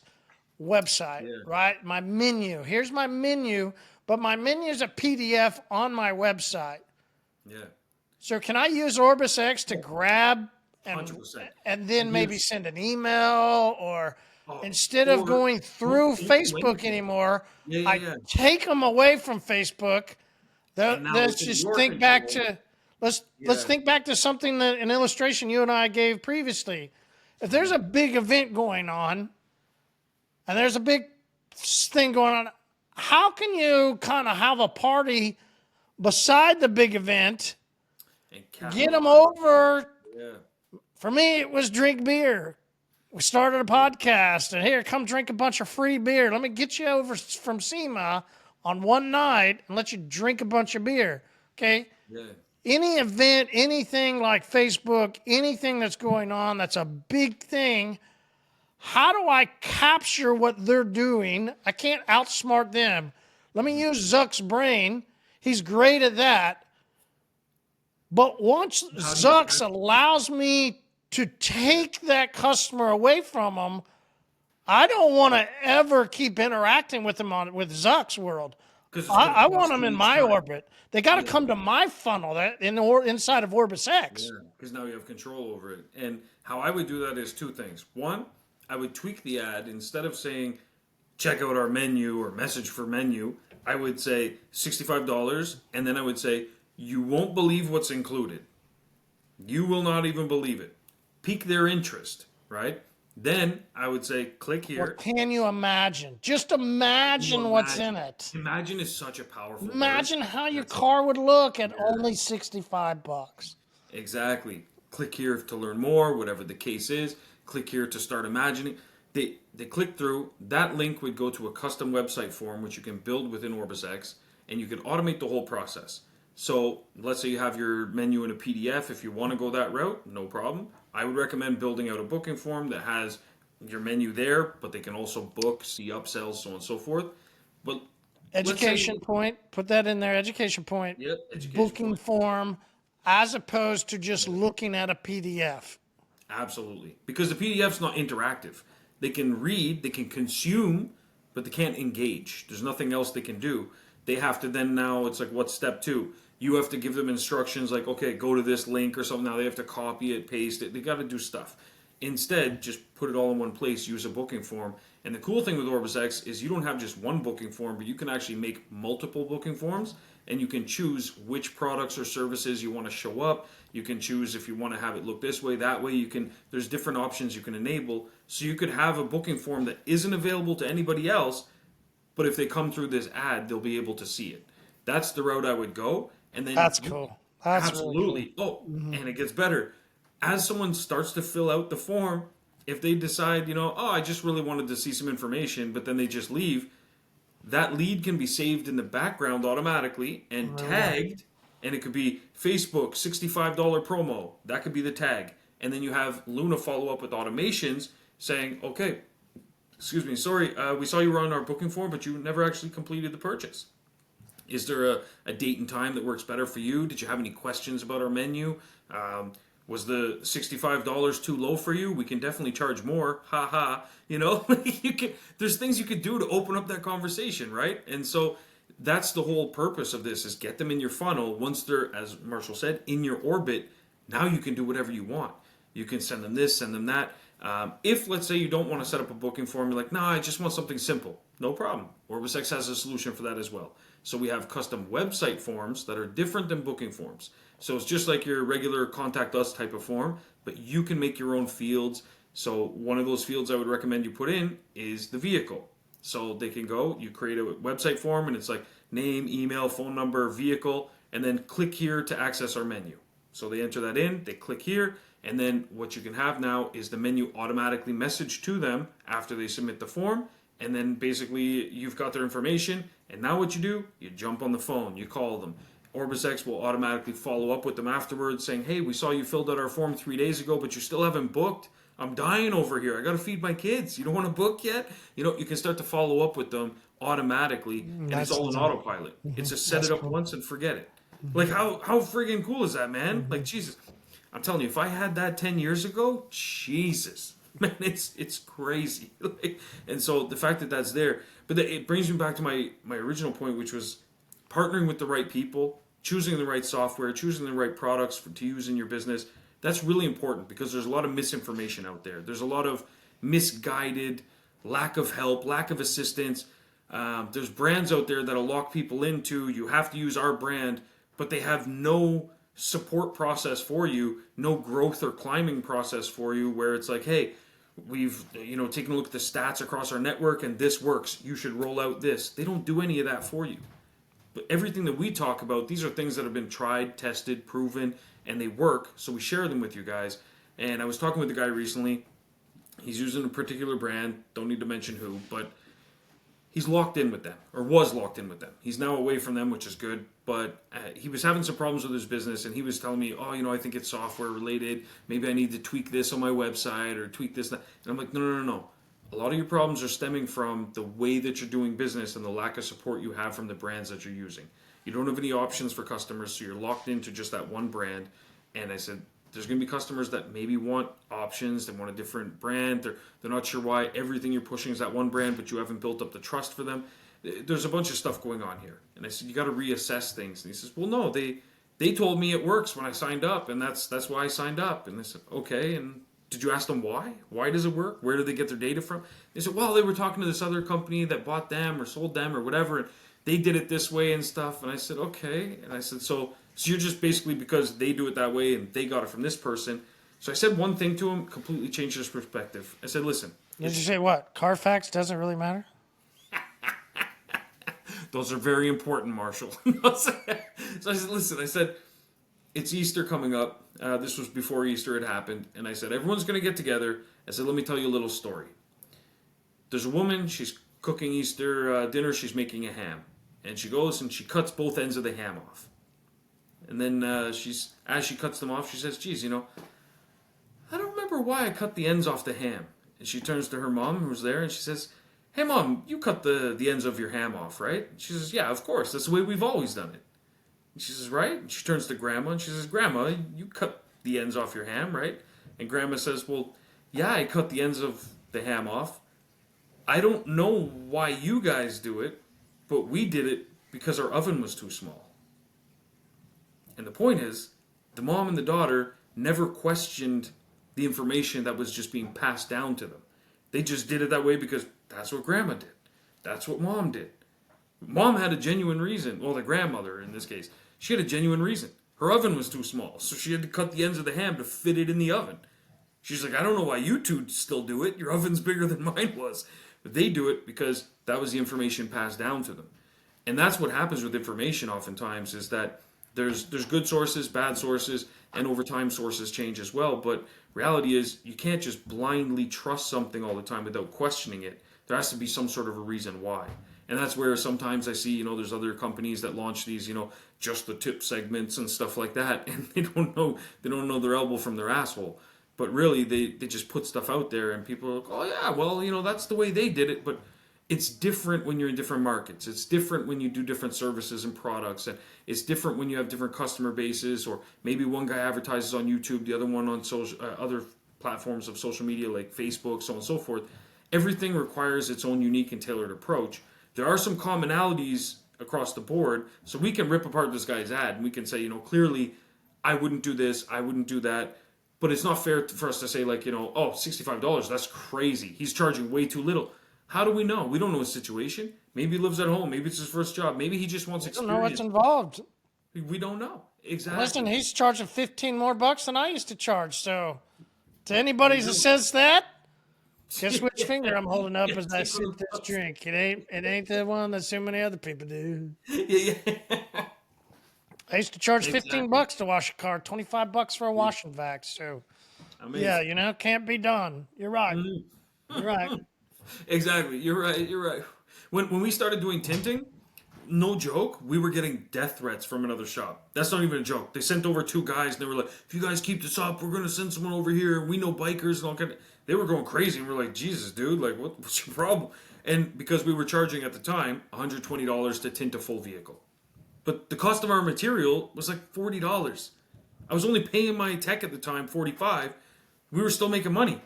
Speaker 2: website, right? My menu. Here's my menu, but my menu is a PDF on my website.
Speaker 1: Yeah.
Speaker 2: So can I use OrbisX to grab and
Speaker 1: 100%.
Speaker 2: and then maybe send an email or instead of going through Facebook anymore, I take them away from Facebook. Let's just think back to let's think back to something that an illustration you and I gave previously. If there's a big event going on and there's a big thing going on, how can you kind of have a party beside the big event, get them over?
Speaker 1: Yeah.
Speaker 2: For me, it was drink beer. We started a podcast, and here, come drink a bunch of free beer. Let me get you over from SEMA on one night and let you drink a bunch of beer, okay?
Speaker 1: Yeah.
Speaker 2: Any event, anything like Facebook, anything that's going on that's a big thing, how do I capture what they're doing? I can't outsmart them. Let me use Zuck's brain. He's great at that. But once Zuck's allows me to take that customer away from them, I don't want to ever keep interacting with them with Zuck's world. I want them in my orbit. They got to come to my funnel inside of OrbisX.
Speaker 1: Yeah, because now you have control over it. And how I would do that is two things. One, I would tweak the ad. Instead of saying, check out our menu or message for menu, I would say $65. And then I would say, you won't believe what's included. You will not even believe it. Pique their interest, right? Then I would say, click here.
Speaker 2: What can you imagine? Just imagine what's in it.
Speaker 1: Imagine is such a powerful
Speaker 2: Imagine
Speaker 1: word.
Speaker 2: how your car would look at only $65.
Speaker 1: Exactly. Click here to learn more, whatever the case is. Click here to start imagining. They click through. That link would go to a custom website form, which you can build within OrbisX, and you can automate the whole process. So let's say you have your menu in a PDF. If you want to go that route, no problem. I would recommend building out a booking form that has your menu there, but they can also book, see upsells, so on and so forth. But
Speaker 2: education point, put that in there, education point.
Speaker 1: Yep, education
Speaker 2: booking
Speaker 1: point.
Speaker 2: form, as opposed to just looking at a PDF.
Speaker 1: Absolutely. Because the PDF's not interactive. They can read, they can consume, but they can't engage. There's nothing else they can do. They have to then now, it's like, what's step two? You have to give them instructions like, okay, go to this link or something. Now they have to copy it, paste it. They got to do stuff. Instead, just put it all in one place, use a booking form. And the cool thing with OrbisX is you don't have just one booking form, but you can actually make multiple booking forms, and you can choose which products or services you want to show up. You can choose if you want to have it look this way, that way. There's different options you can enable. So you could have a booking form that isn't available to anybody else, but if they come through this ad, they'll be able to see it. That's the route I would go. And then
Speaker 2: That's cool. That's
Speaker 1: absolutely.
Speaker 2: Really cool.
Speaker 1: And it gets better. As someone starts to fill out the form, if they decide, I just really wanted to see some information, but then they just leave, that lead can be saved in the background automatically and tagged, and it could be Facebook $65 promo. That could be the tag. And then you have Luna follow up with automations saying, okay, excuse me, sorry, we saw you were on our booking form, but you never actually completed the purchase. Is there a date and time that works better for you? Did you have any questions about our menu? Was the $65 too low for you? We can definitely charge more. Ha ha. There's things you could do to open up that conversation, right? And so that's the whole purpose of this, is get them in your funnel. Once they're, as Marshall said, in your orbit, now you can do whatever you want. You can send them this, send them that. If, let's say, you don't want to set up a booking form, you're like, nah, I just want something simple. No problem. OrbisX has a solution for that as well. So we have custom website forms that are different than booking forms. So it's just like your regular contact us type of form, but you can make your own fields. So one of those fields I would recommend you put in is the vehicle. So they can go, you create a website form, and it's like name, email, phone number, vehicle, and then click here to access our menu. So they enter that in, they click here, and then what you can have now is the menu automatically message to them after they submit the form, and then basically you've got their information, and now what you do, you jump on the phone, you call them. OrbisX will automatically follow up with them afterwards saying, hey, we saw you filled out our form 3 days ago, but you still haven't booked. I'm dying over here. I got to feed my kids. You don't want to book yet? You can start to follow up with them automatically, and it's all in autopilot. It's a set it up once and forget it. Like, how friggin' cool is that, man? Like, Jesus. I'm telling you, if I had that 10 years ago, Jesus. Man, it's crazy. And so the fact that that's there, but it brings me back to my original point, which was partnering with the right people, choosing the right software, choosing the right products to use in your business. That's really important because there's a lot of misinformation out there. There's a lot of misguided, lack of help, lack of assistance. There's brands out there that'll lock people into, you have to use our brand, but they have no support process for you, no growth or climbing process for you, where it's like, hey, we've taken a look at the stats across our network and this works. You should roll out this. They don't do any of that for you. But everything that we talk about, these are things that have been tried, tested, proven, and they work, so we share them with you guys. And I was talking with a guy recently. He's using a particular brand, don't need to mention who, but he's locked in with them, or was locked in with them. He's now away from them, which is good, but he was having some problems with his business, and he was telling me, I think it's software related. Maybe I need to tweak this on my website, or tweak this, that. And I'm like, no. A lot of your problems are stemming from the way that you're doing business and the lack of support you have from the brands that you're using. You don't have any options for customers, so you're locked into just that one brand. And I said, there's going to be customers that maybe want options, they want a different brand, they're not sure why everything you're pushing is that one brand, but you haven't built up the trust for them. There's a bunch of stuff going on here. And I said, you got to reassess things. And he says, well, no, they told me it works when I signed up, and that's why I signed up. And I said, okay, and did you ask them why? Why does it work? Where do they get their data from? They said, well, they were talking to this other company that bought them or sold them or whatever, and they did it this way and stuff. And I said, okay. And I said, so you're just basically, because they do it that way and they got it from this person. So I said one thing to him, completely changed his perspective. I said, listen.
Speaker 2: Did you say what? Carfax doesn't really matter?
Speaker 1: Those are very important, Marshall. So I said, listen, it's Easter coming up. This was before Easter had happened. And I said, everyone's going to get together. I said, let me tell you a little story. There's a woman, she's cooking Easter dinner, she's making a ham. And she goes and she cuts both ends of the ham off. And then as she cuts them off, she says, geez, I don't remember why I cut the ends off the ham. And she turns to her mom, who's there, and she says, hey, Mom, you cut the ends of your ham off, right? She says, yeah, of course. That's the way we've always done it. And she says, right? And she turns to Grandma, and she says, Grandma, you cut the ends off your ham, right? And Grandma says, well, yeah, I cut the ends of the ham off. I don't know why you guys do it, but we did it because our oven was too small. And the point is, the mom and the daughter never questioned the information that was just being passed down to them. They just did it that way because that's what grandma did. That's what mom did. Mom had a genuine reason. Well, the grandmother in this case, she had a genuine reason. Her oven was too small, so she had to cut the ends of the ham to fit it in the oven. She's like, I don't know why you two still do it. Your oven's bigger than mine was. But they do it because that was the information passed down to them. And that's what happens with information oftentimes is that there's good sources, bad sources, and over time sources change as well. But reality is you can't just blindly trust something all the time without questioning it. There has to be some sort of a reason why. And that's where sometimes I see, there's other companies that launch these, just the tip segments and stuff like that, and they don't know their elbow from their asshole. But really, they just put stuff out there, and people are like, oh yeah, well, that's the way they did it. But it's different when you're in different markets. It's different when you do different services and products, and it's different when you have different customer bases, or maybe one guy advertises on YouTube, the other one on other platforms of social media like Facebook, so on and so forth. Everything requires its own unique and tailored approach. There are some commonalities across the board, so we can rip apart this guy's ad and we can say, clearly, I wouldn't do this, I wouldn't do that. But it's not fair for us to say, like, oh, $65, that's crazy. He's charging way too little. How do we know? We don't know his situation. Maybe he lives at home. Maybe it's his first job. Maybe he just wants experience.
Speaker 2: I don't know what's involved.
Speaker 1: We don't know. Exactly.
Speaker 2: Listen, he's charging 15 more bucks than I used to charge. So, to anybody that says that, guess which finger I'm holding up as I sip this drink? It ain't the one that so many other people do.
Speaker 1: Yeah.
Speaker 2: I used to charge 15 bucks to wash a car, 25 bucks for a wash and vac. So, amazing. Yeah, can't be done. You're right. You're right.
Speaker 1: Exactly. You're right. When we started doing tinting, no joke, we were getting death threats from another shop. That's not even a joke. They sent over 2 guys and they were like, if you guys keep this up, we're going to send someone over here. We know bikers and all kind of... They were going crazy and we're like, Jesus, dude, like, what's your problem? And because we were charging at the time $120 to tint a full vehicle. But the cost of our material was like $40. I was only paying my tech at the time $45. We were still making money.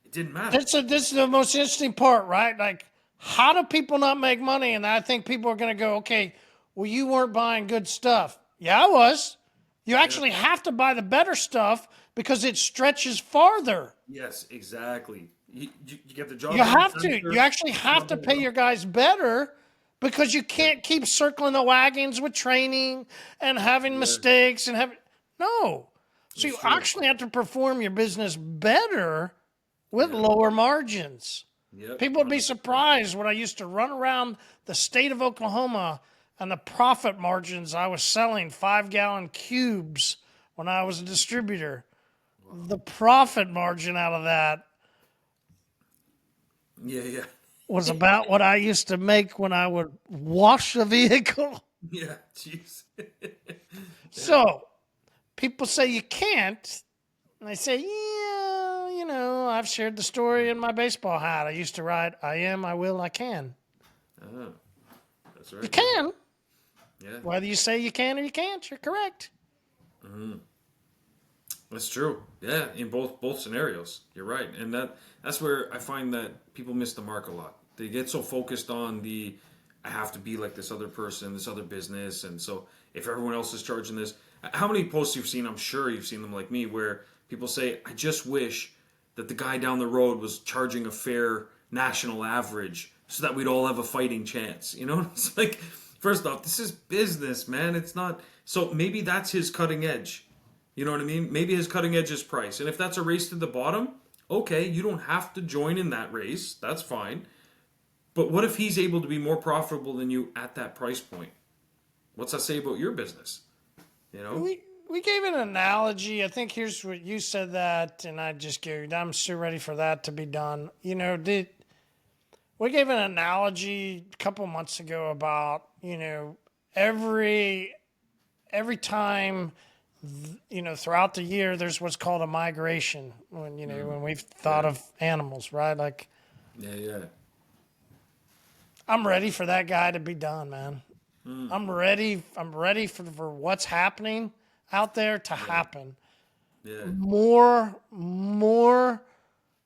Speaker 1: It didn't matter.
Speaker 2: This is the most interesting part, right? Like, how do people not make money? And I think people are going to go, okay, well, you weren't buying good stuff. Yeah, I was. You actually have to buy the better stuff because it stretches farther.
Speaker 1: Yes, exactly. You get the job.
Speaker 2: You have to. You actually have to pay your guys better because you can't keep circling the wagons with training and having mistakes and having... No. So you actually have to perform your business better with lower margins.
Speaker 1: Yep.
Speaker 2: People would be surprised when I used to run around the state of Oklahoma and the profit margins I was selling 5-gallon cubes when I was a distributor. Wow. The profit margin out of that was about what I used to make when I would wash a vehicle.
Speaker 1: Yeah, jeez.
Speaker 2: So people say you can't, and I say, I've shared the story in my baseball hat. I used to write, I am, I will, I can.
Speaker 1: Oh, that's right.
Speaker 2: You can.
Speaker 1: Yeah.
Speaker 2: Whether you say you can or you can't, you're correct.
Speaker 1: Mm-hmm. That's true. Yeah, in both scenarios, you're right, and that's where I find that people miss the mark a lot. They get so focused on I have to be like this other person, this other business, and so if everyone else is charging this, how many posts you've seen? I'm sure you've seen them like me, where people say, I just wish that the guy down the road was charging a fair national average so that we'd all have a fighting chance. It's like, first off, this is business, man. It's not. So maybe that's his cutting edge. You know what I mean? Maybe his cutting edge is price. And if that's a race to the bottom, okay, you don't have to join in that race. That's fine. But what if he's able to be more profitable than you at that price point? What's that say about your business?
Speaker 2: We gave an analogy. I think here's what you said that, and I just gave. I'm so ready for that to be done. We gave an analogy a couple months ago about every time throughout the year there's what's called a migration when we've thought of animals, right? Like, I'm ready for that guy to be done, man. I'm ready for what's happening out there to happen. Yeah. More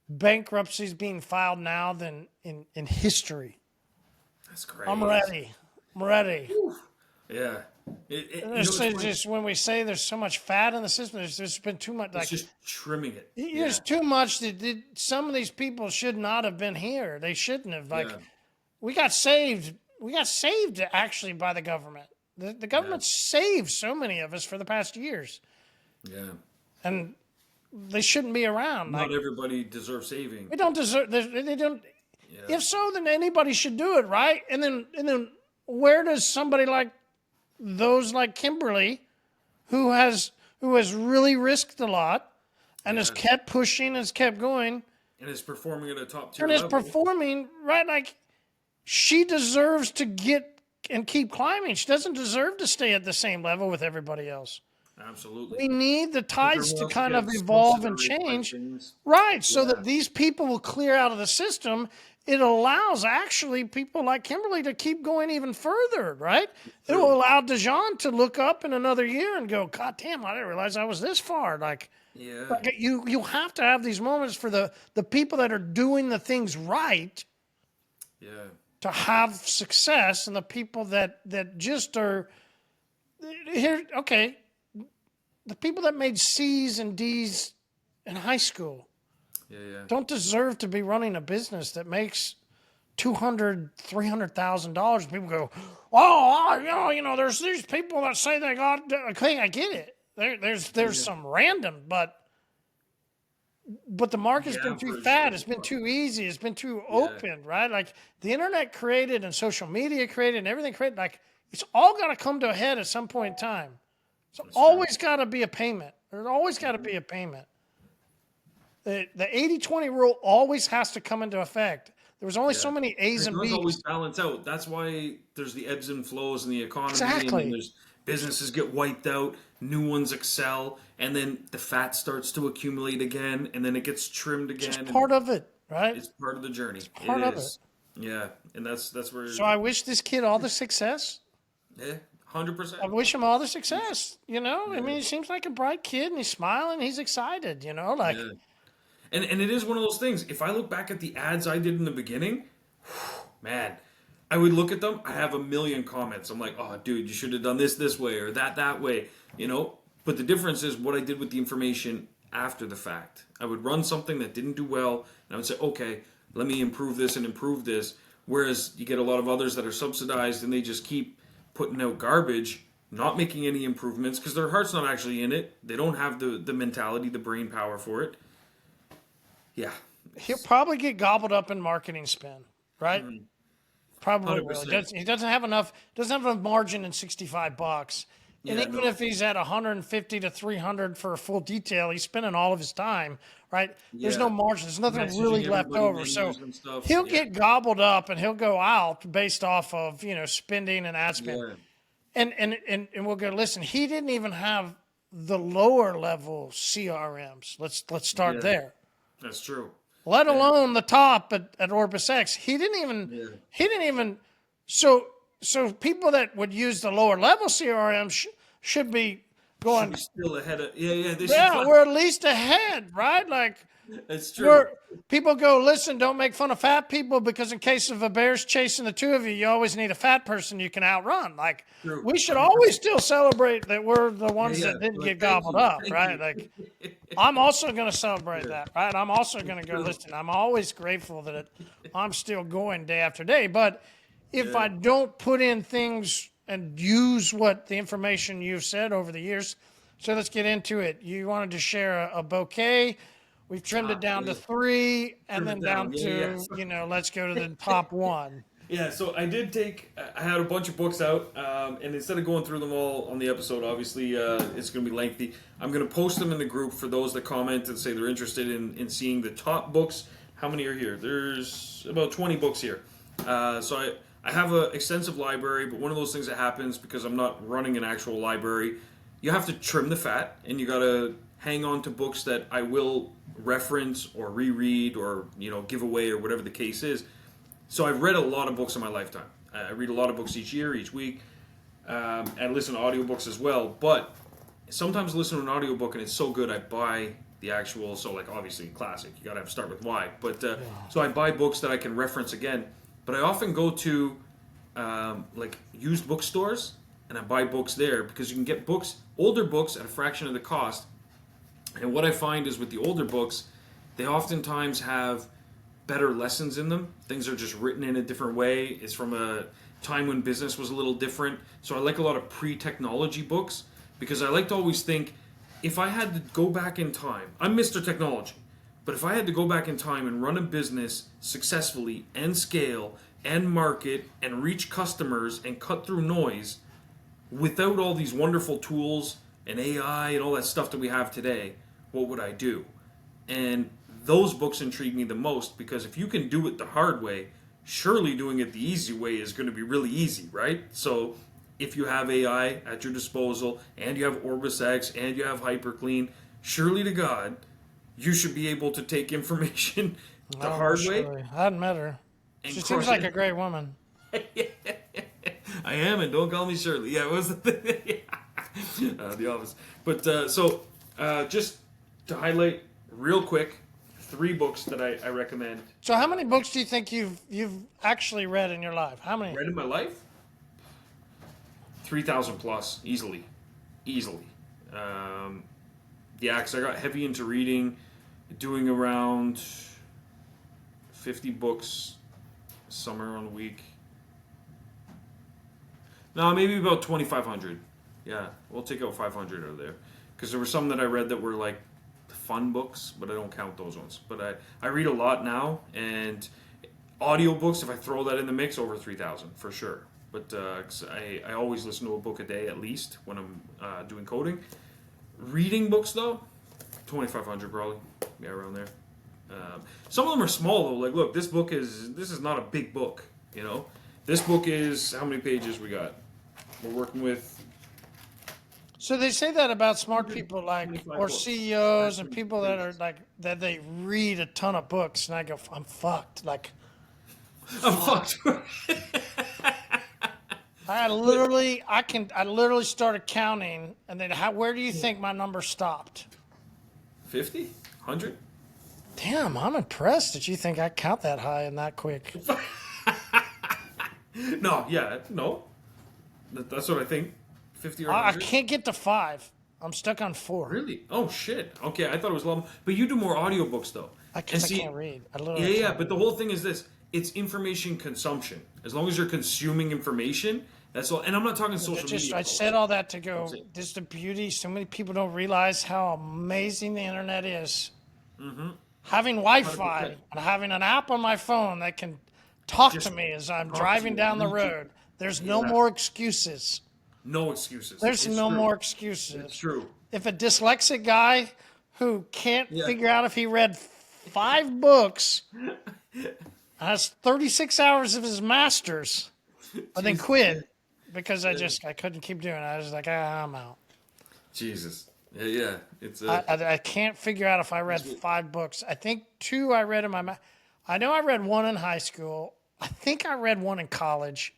Speaker 2: bankruptcies being filed now than in history.
Speaker 1: That's crazy.
Speaker 2: I'm ready.
Speaker 1: Yeah.
Speaker 2: It's
Speaker 1: It's funny.
Speaker 2: just when we say there's so much fat in the system, there's been too much.
Speaker 1: It's
Speaker 2: Like
Speaker 1: just trimming it.
Speaker 2: there's
Speaker 1: Yeah.
Speaker 2: too much that some of these people should not have been here. They shouldn't have. Like
Speaker 1: Yeah.
Speaker 2: we got saved. We got saved actually by the government. The
Speaker 1: Yeah.
Speaker 2: government saved so many of us for the past years,
Speaker 1: Yeah.
Speaker 2: and they shouldn't be around. Like
Speaker 1: Not everybody deserves saving.
Speaker 2: they don't deserve. They don't.
Speaker 1: Yeah.
Speaker 2: If so, then anybody should do it, right? And then where does somebody like those like Kimberly, who has really risked a lot, and has kept pushing, has kept going,
Speaker 1: And it's performing at a top tier
Speaker 2: and is
Speaker 1: level.
Speaker 2: performing right? Like she deserves to get and keep climbing. She doesn't deserve to stay at the same level with everybody else.
Speaker 1: Absolutely.
Speaker 2: We need the tides to
Speaker 1: Everyone else
Speaker 2: kind of
Speaker 1: gets
Speaker 2: evolve and
Speaker 1: subsidized by
Speaker 2: change.
Speaker 1: things.
Speaker 2: Right, so
Speaker 1: Yeah.
Speaker 2: that these people will clear out of the system. It allows actually people like Kimberly to keep going even further, right? It will allow Dijon to look up in another year and go, God damn, I didn't realize I was this far. Like
Speaker 1: Yeah.
Speaker 2: you have to have these moments for the people that are doing the things right
Speaker 1: Yeah.
Speaker 2: to have success, and the people that just are here. Okay, the people that made C's and D's in high school
Speaker 1: Yeah.
Speaker 2: don't deserve to be running a business that makes $300,000. People go, oh, there's these people that say they got. Okay, I get it. There's some random, but the market's been too
Speaker 1: average
Speaker 2: fat.
Speaker 1: type
Speaker 2: It's
Speaker 1: of
Speaker 2: been too easy. It's been too open, right? Like the internet created and social media created and everything created. Like it's all got to come to a head at some point in time. So always got to be a payment. There's always got to be a payment. The 80-20 rule always has to come into effect. There was only so many A's
Speaker 1: It
Speaker 2: and
Speaker 1: does
Speaker 2: B's.
Speaker 1: always balance out. That's why there's the ebbs and flows in the economy.
Speaker 2: Exactly.
Speaker 1: And then there's businesses get wiped out, new ones excel, and then the fat starts to accumulate again, and then it gets trimmed again.
Speaker 2: It's part of it, right?
Speaker 1: It's part of the journey. It's
Speaker 2: part of it.
Speaker 1: Yeah, and that's where.
Speaker 2: So I wish this kid all the success.
Speaker 1: Yeah, 100%.
Speaker 2: I wish him all the success. I mean, he seems like a bright kid, and he's smiling. He's excited. Like
Speaker 1: Yeah. And it is one of those things. If I look back at the ads I did in the beginning, man, I would look at them. I have a million comments. I'm like, oh, dude, you should have done this way or that way. But the difference is what I did with the information after the fact. I would run something that didn't do well, and I would say, okay, let me improve this and improve this. Whereas you get a lot of others that are subsidized and they just keep putting out garbage, not making any improvements because their heart's not actually in it. They don't have the mentality, the brain power for it. Yeah.
Speaker 2: he'll probably get gobbled up in marketing spend, right? Probably will.
Speaker 1: 100%.
Speaker 2: He doesn't have enough. Doesn't have enough margin in $65. And
Speaker 1: Yeah,
Speaker 2: even
Speaker 1: no.
Speaker 2: if he's at 150 to 300 for a full detail, he's spending all of his time, right? There's
Speaker 1: Yeah.
Speaker 2: no margin. There's nothing
Speaker 1: Messaging
Speaker 2: really left
Speaker 1: everybody,
Speaker 2: over. So
Speaker 1: menus and stuff.
Speaker 2: he'll
Speaker 1: Yeah.
Speaker 2: get gobbled up and he'll go out based off of, spending and ad spend.
Speaker 1: Yeah.
Speaker 2: And we'll go, listen, he didn't even have the lower level CRMs. Let's start
Speaker 1: Yeah.
Speaker 2: there.
Speaker 1: That's true.
Speaker 2: Let alone the top at OrbisX. He didn't even so people that would use the lower level CRM should be going,
Speaker 1: We're still ahead of. Yeah. They
Speaker 2: yeah,
Speaker 1: should.
Speaker 2: we're at least ahead, right? Like
Speaker 1: It's true.
Speaker 2: where people go, listen, don't make fun of fat people because in case of a bear's chasing the two of you, you always need a fat person you can outrun. Like
Speaker 1: True.
Speaker 2: we should always still celebrate that we're the ones
Speaker 1: Yeah,
Speaker 2: that didn't
Speaker 1: like,
Speaker 2: get
Speaker 1: thank
Speaker 2: gobbled
Speaker 1: you,
Speaker 2: up,
Speaker 1: thank
Speaker 2: right?
Speaker 1: you.
Speaker 2: Like I'm also going to celebrate that, right? I'm also going to go, listen, I'm always grateful that I'm still going day after day. But if I don't put in things and use what the information you've said over the years, so let's get into it. You wanted to share a bouquet. We've trimmed it down to 3 and then
Speaker 1: Trim it
Speaker 2: down
Speaker 1: down.
Speaker 2: to,
Speaker 1: Yeah.
Speaker 2: let's go to the top 1.
Speaker 1: Yeah, so I did I had a bunch of books out, and instead of going through them all on the episode, obviously it's going to be lengthy. I'm going to post them in the group for those that comment and say they're interested in seeing the top books. How many are here? There's about 20 books here. So I have an extensive library, but one of those things that happens because I'm not running an actual library, you have to trim the fat, and you got to hang on to books that I will reference or reread or give away or whatever the case is. So I've read a lot of books in my lifetime. I read a lot of books each year, each week, and I listen to audiobooks as well. But sometimes I listen to an audiobook and it's so good I buy the actual, so like obviously classic, you gotta start with why. But so I buy books that I can reference again. But I often go to like used bookstores and I buy books there because you can get books, older books, at a fraction of the cost. And what I find is with the older books, they oftentimes have better lessons in them. Things are just written in a different way. It's from a time when business was a little different. So I like a lot of pre-technology books because I like to always think, if I had to go back in time, I'm Mr. Technology, but if I had to go back in time and run a business successfully and scale and market and reach customers and cut through noise without all these wonderful tools and AI and all that stuff that we have today, what would I do? And those books intrigue me the most because if you can do it the hard way, surely doing it the easy way is going to be really easy, right? So if you have AI at your disposal and you have OrbisX and you have HyperClean, surely to God, you should be able to take information the hard way.
Speaker 2: I hadn't met her. She seems like a great woman.
Speaker 1: I am, and don't call me Shirley. Yeah, it was The Office. But just to highlight real quick, 3 books that I recommend.
Speaker 2: So how many books do you think you've actually read in your life? How many?
Speaker 1: Read in my life? 3,000 plus, easily. Yeah, because I got heavy into reading, doing around 50 books somewhere on the week. No, maybe about 2,500. Yeah, we'll take out 500 out of there. Because there were some that I read that were like fun books, but I don't count those ones. But I read a lot now, and audiobooks, if I throw that in the mix, over 3,000 for sure. But 'cause I always listen to a book a day at least when I'm doing coding. Reading books though, 2,500 probably. Yeah, around there. Some of them are small though. Like, look, this is not a big book. You know, this book is how many pages we got? We're working with.
Speaker 2: So they say that about smart people, like, or CEOs and people that are like that they read a ton of books, and I go, I'm fucked. Like,
Speaker 1: I'm fucked.
Speaker 2: I literally started counting, and then where do you think my number stopped?
Speaker 1: 50? 100?
Speaker 2: Damn, I'm impressed that you think I count that high and that quick.
Speaker 1: No. That's what I think. 50 or
Speaker 2: I
Speaker 1: 100?
Speaker 2: can't get to 5. I'm stuck on 4.
Speaker 1: Really? Oh, shit. Okay, I thought it was long. But you do more audiobooks, though.
Speaker 2: I can't read. I literally can't
Speaker 1: but the whole thing is this. It's information consumption. As long as you're consuming information, that's all. And I'm not talking social media.
Speaker 2: I said all that to go, this is the beauty. So many people don't realize how amazing the internet is. Mm-hmm. Having Wi-Fi 100%. And having an app on my phone that can talk to me as I'm driving down the road. There's no more excuses.
Speaker 1: No excuses.
Speaker 2: There's no more excuses.
Speaker 1: It's true.
Speaker 2: If a dyslexic guy who can't figure out if he read 5 books has 36 hours of his master's, but then quit because I couldn't keep doing it. I was like, I'm out.
Speaker 1: Jesus. Yeah. It's.
Speaker 2: I can't figure out if I read 5 books. I think 2 I read in my. I know I read 1 in high school. I think I read 1 in college,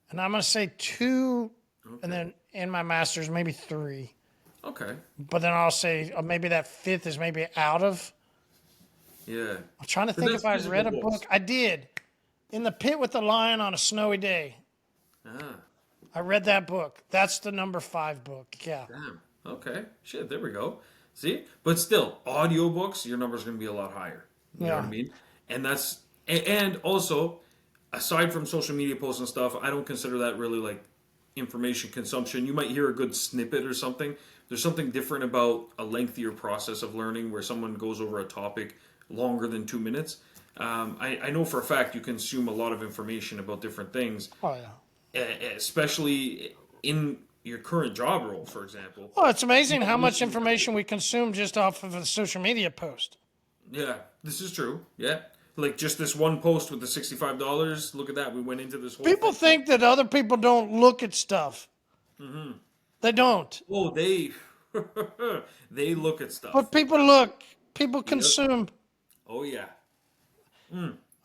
Speaker 2: and I'm gonna say 2. Okay. And then in my master's, maybe 3.
Speaker 1: Okay.
Speaker 2: But then I'll say maybe that 5th is maybe out of.
Speaker 1: Yeah.
Speaker 2: I'm trying to think if I read a book. I did. In the Pit with the Lion on a Snowy Day. I read that book. That's the number 5 book. Yeah.
Speaker 1: Damn. Okay. Shit, there we go. See? But still, audiobooks, your number's going to be a lot higher. You know what I mean? And that's... And also, aside from social media posts and stuff, I don't consider that really like information consumption. You might hear a good snippet or something. There's something different about a lengthier process of learning where someone goes over a topic longer than 2 minutes. I know for a fact you consume a lot of information about different things.
Speaker 2: Oh, yeah.
Speaker 1: Especially in your current job role, for example.
Speaker 2: Well, it's amazing how much information we consume just off of a social media post.
Speaker 1: Yeah, this is true. Yeah. Like just this one post with the $65. Look at that. We went into this whole
Speaker 2: People think that other people don't look at stuff. Mm-hmm. They don't.
Speaker 1: Oh, they look at stuff.
Speaker 2: But people look. People consume.
Speaker 1: Oh, yeah.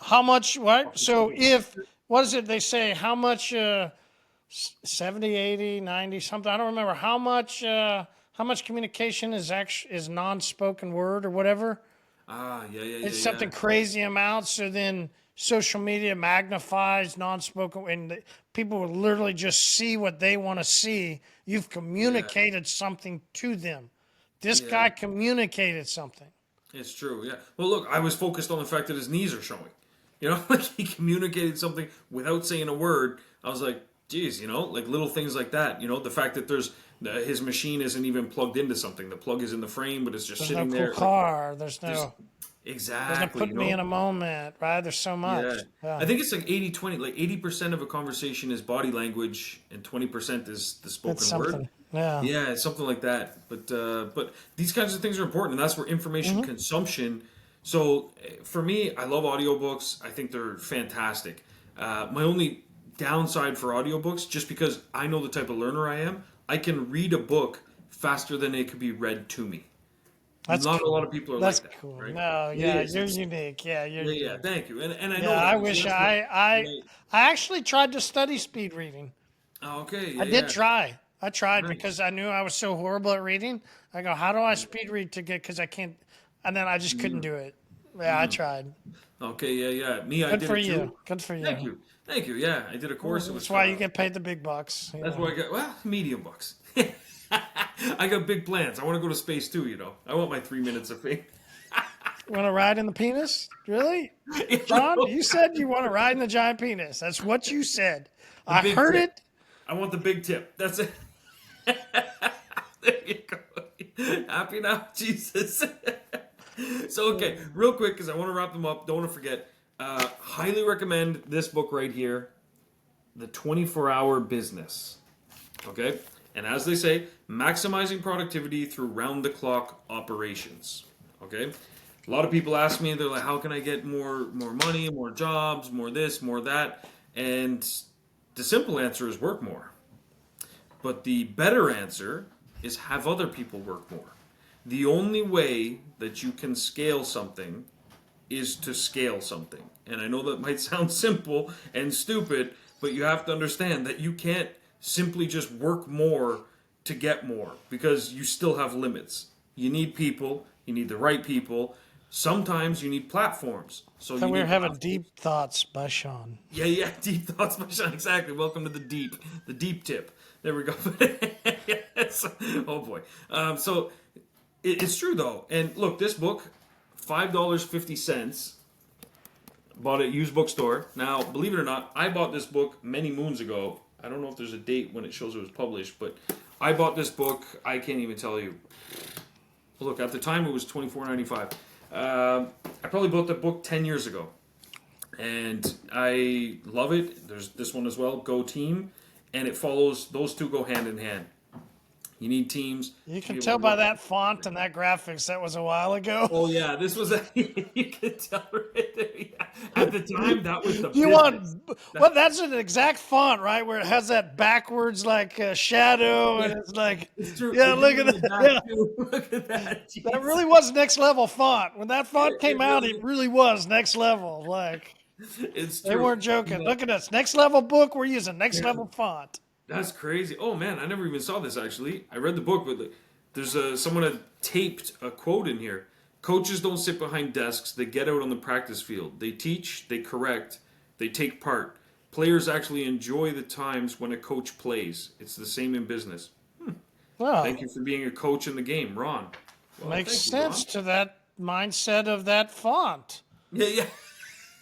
Speaker 2: How much, what? So what is it they say? How much, 70, 80, 90, something? I don't remember. How much communication is non-spoken word or whatever?
Speaker 1: Yeah.
Speaker 2: It's something crazy amount. So then social media magnifies non-spoken, and people will literally just see what they want to see. You've communicated something to them. This
Speaker 1: Yeah.
Speaker 2: guy communicated something.
Speaker 1: It's true, yeah. Well, look, I was focused on the fact that his knees are showing. You know, like he communicated something without saying a word. I was like, geez, you know, like little things like that. You know, the fact that his machine isn't even plugged into something. The plug is in the frame, but it's just
Speaker 2: There's no
Speaker 1: sitting
Speaker 2: cool
Speaker 1: there. Like,
Speaker 2: car.
Speaker 1: there's
Speaker 2: There's no
Speaker 1: exactly, you
Speaker 2: putting me in
Speaker 1: know.
Speaker 2: a moment, right? There's so
Speaker 1: Yeah.
Speaker 2: much. Yeah.
Speaker 1: I think it's like 80-20. Like 80% of a conversation is body language and 20% is the
Speaker 2: It's
Speaker 1: spoken word.
Speaker 2: something. Yeah.
Speaker 1: Yeah, it's something like that. But these kinds of things are important, and that's where information consumption. So for me, I love audiobooks. I think they're fantastic. My only downside for audiobooks, just because I know the type of learner I am, I can read a book faster than it could be read to me.
Speaker 2: That's
Speaker 1: Not a lot
Speaker 2: cool.
Speaker 1: of people are
Speaker 2: That's
Speaker 1: like that,
Speaker 2: cool.
Speaker 1: right?
Speaker 2: No,
Speaker 1: It
Speaker 2: yeah,
Speaker 1: is.
Speaker 2: you're
Speaker 1: It's
Speaker 2: unique. Yeah, you're
Speaker 1: yeah, yeah.
Speaker 2: unique.
Speaker 1: Thank you, and I
Speaker 2: Yeah,
Speaker 1: know
Speaker 2: I
Speaker 1: that. So
Speaker 2: wish
Speaker 1: that's what
Speaker 2: I actually tried to study speed reading.
Speaker 1: oh, okay,
Speaker 2: I
Speaker 1: yeah,
Speaker 2: did
Speaker 1: yeah,
Speaker 2: try. I tried because
Speaker 1: nice.
Speaker 2: I knew I was so horrible at reading. I go, how do I speed read to get? Because I can't, and then I just couldn't do it. Yeah, I tried.
Speaker 1: Okay, yeah, yeah. Me, I
Speaker 2: Good
Speaker 1: did
Speaker 2: for
Speaker 1: it
Speaker 2: you.
Speaker 1: too.
Speaker 2: Good for
Speaker 1: Thank
Speaker 2: you.
Speaker 1: you, thank you. Yeah, I did a course. It
Speaker 2: That's
Speaker 1: was
Speaker 2: why you get paid the big bucks.
Speaker 1: that's
Speaker 2: Yeah.
Speaker 1: why I got medium bucks. I got big plans. I want to go to space too. You know, I want my 3 minutes of fame.
Speaker 2: You want to ride in the penis? Really? John, you said you want to ride in the giant penis. That's what you said.
Speaker 1: The
Speaker 2: I
Speaker 1: big
Speaker 2: heard
Speaker 1: tip.
Speaker 2: it.
Speaker 1: I want the big tip. That's it. There you go. Happy now, Jesus. So okay, real quick because I want to wrap them up. Don't want to forget. Highly recommend this book right here, The 24-Hour Business. Okay, and as they say, maximizing productivity through round-the-clock operations. Okay, a lot of people ask me, they're like, "How can I get more money, more jobs, more this, more that?" And the simple answer is work more. But the better answer is have other people work more. The only way that you can scale something is to scale something. And I know that might sound simple and stupid, but you have to understand that you can't simply just work more to get more because you still have limits. You need people, you need the right people. Sometimes you need platforms. So
Speaker 2: So
Speaker 1: you
Speaker 2: we were
Speaker 1: need
Speaker 2: having
Speaker 1: platforms.
Speaker 2: deep thoughts by Sean.
Speaker 1: Yeah, yeah, deep thoughts by Sean. Exactly. Welcome to the deep tip. There we go. Yes. Oh boy. So it's true though. And look, this book, $5.50. Bought it at used bookstore. Now, believe it or not, I bought this book many moons ago. I don't know if there's a date when it shows it was published, but I bought this book. I can't even tell you. Look, at the time it was $24.95. I probably bought the book 10 years ago. And I love it. There's this one as well, Go Team, and it follows, those two go hand in hand. You need teams.
Speaker 2: You
Speaker 1: to be
Speaker 2: can
Speaker 1: able
Speaker 2: tell
Speaker 1: to
Speaker 2: by
Speaker 1: work.
Speaker 2: that font and that graphics that was a while ago.
Speaker 1: Oh yeah, this was you can tell right there. Yeah. At the time that was the
Speaker 2: You
Speaker 1: business.
Speaker 2: want well? That's an exact font, right? Where it has that backwards like shadow, and
Speaker 1: Yeah,
Speaker 2: it's like,
Speaker 1: it's true.
Speaker 2: yeah,
Speaker 1: It did
Speaker 2: look
Speaker 1: it
Speaker 2: at
Speaker 1: in the
Speaker 2: that.
Speaker 1: back
Speaker 2: Yeah,
Speaker 1: too. Look at that.
Speaker 2: that
Speaker 1: Jeez.
Speaker 2: really was next level font. When that font
Speaker 1: It
Speaker 2: came out,
Speaker 1: really
Speaker 2: it really was next level. Like
Speaker 1: it's
Speaker 2: they
Speaker 1: true.
Speaker 2: weren't joking.
Speaker 1: Yeah.
Speaker 2: Look at us, next level book. We're using next
Speaker 1: Yeah.
Speaker 2: level font.
Speaker 1: That's crazy. Oh man, I never even saw this actually. I read the book, but there's someone had taped a quote in here. Coaches don't sit behind desks; they get out on the practice field. They teach, they correct, they take part. Players actually enjoy the times when a coach plays. It's the same in business.
Speaker 2: Well,
Speaker 1: Thank you for being a coach in the game, Ron. Well,
Speaker 2: makes
Speaker 1: thank you, Ron.
Speaker 2: sense to that mindset of that font.
Speaker 1: Yeah,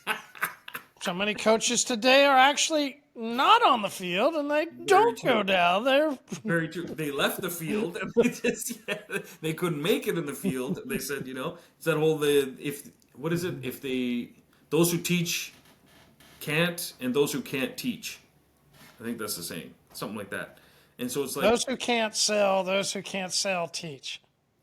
Speaker 1: yeah.
Speaker 2: So many coaches today are actually not on the field, and they
Speaker 1: Very
Speaker 2: don't go
Speaker 1: true.
Speaker 2: down there.
Speaker 1: Very true. They left the field and they just they couldn't make it in the field. They said, it's that whole the if what is it? If they those who teach can't and those who can't teach. I think that's the saying. Something like that. And so it's like
Speaker 2: Those who can't sell, teach.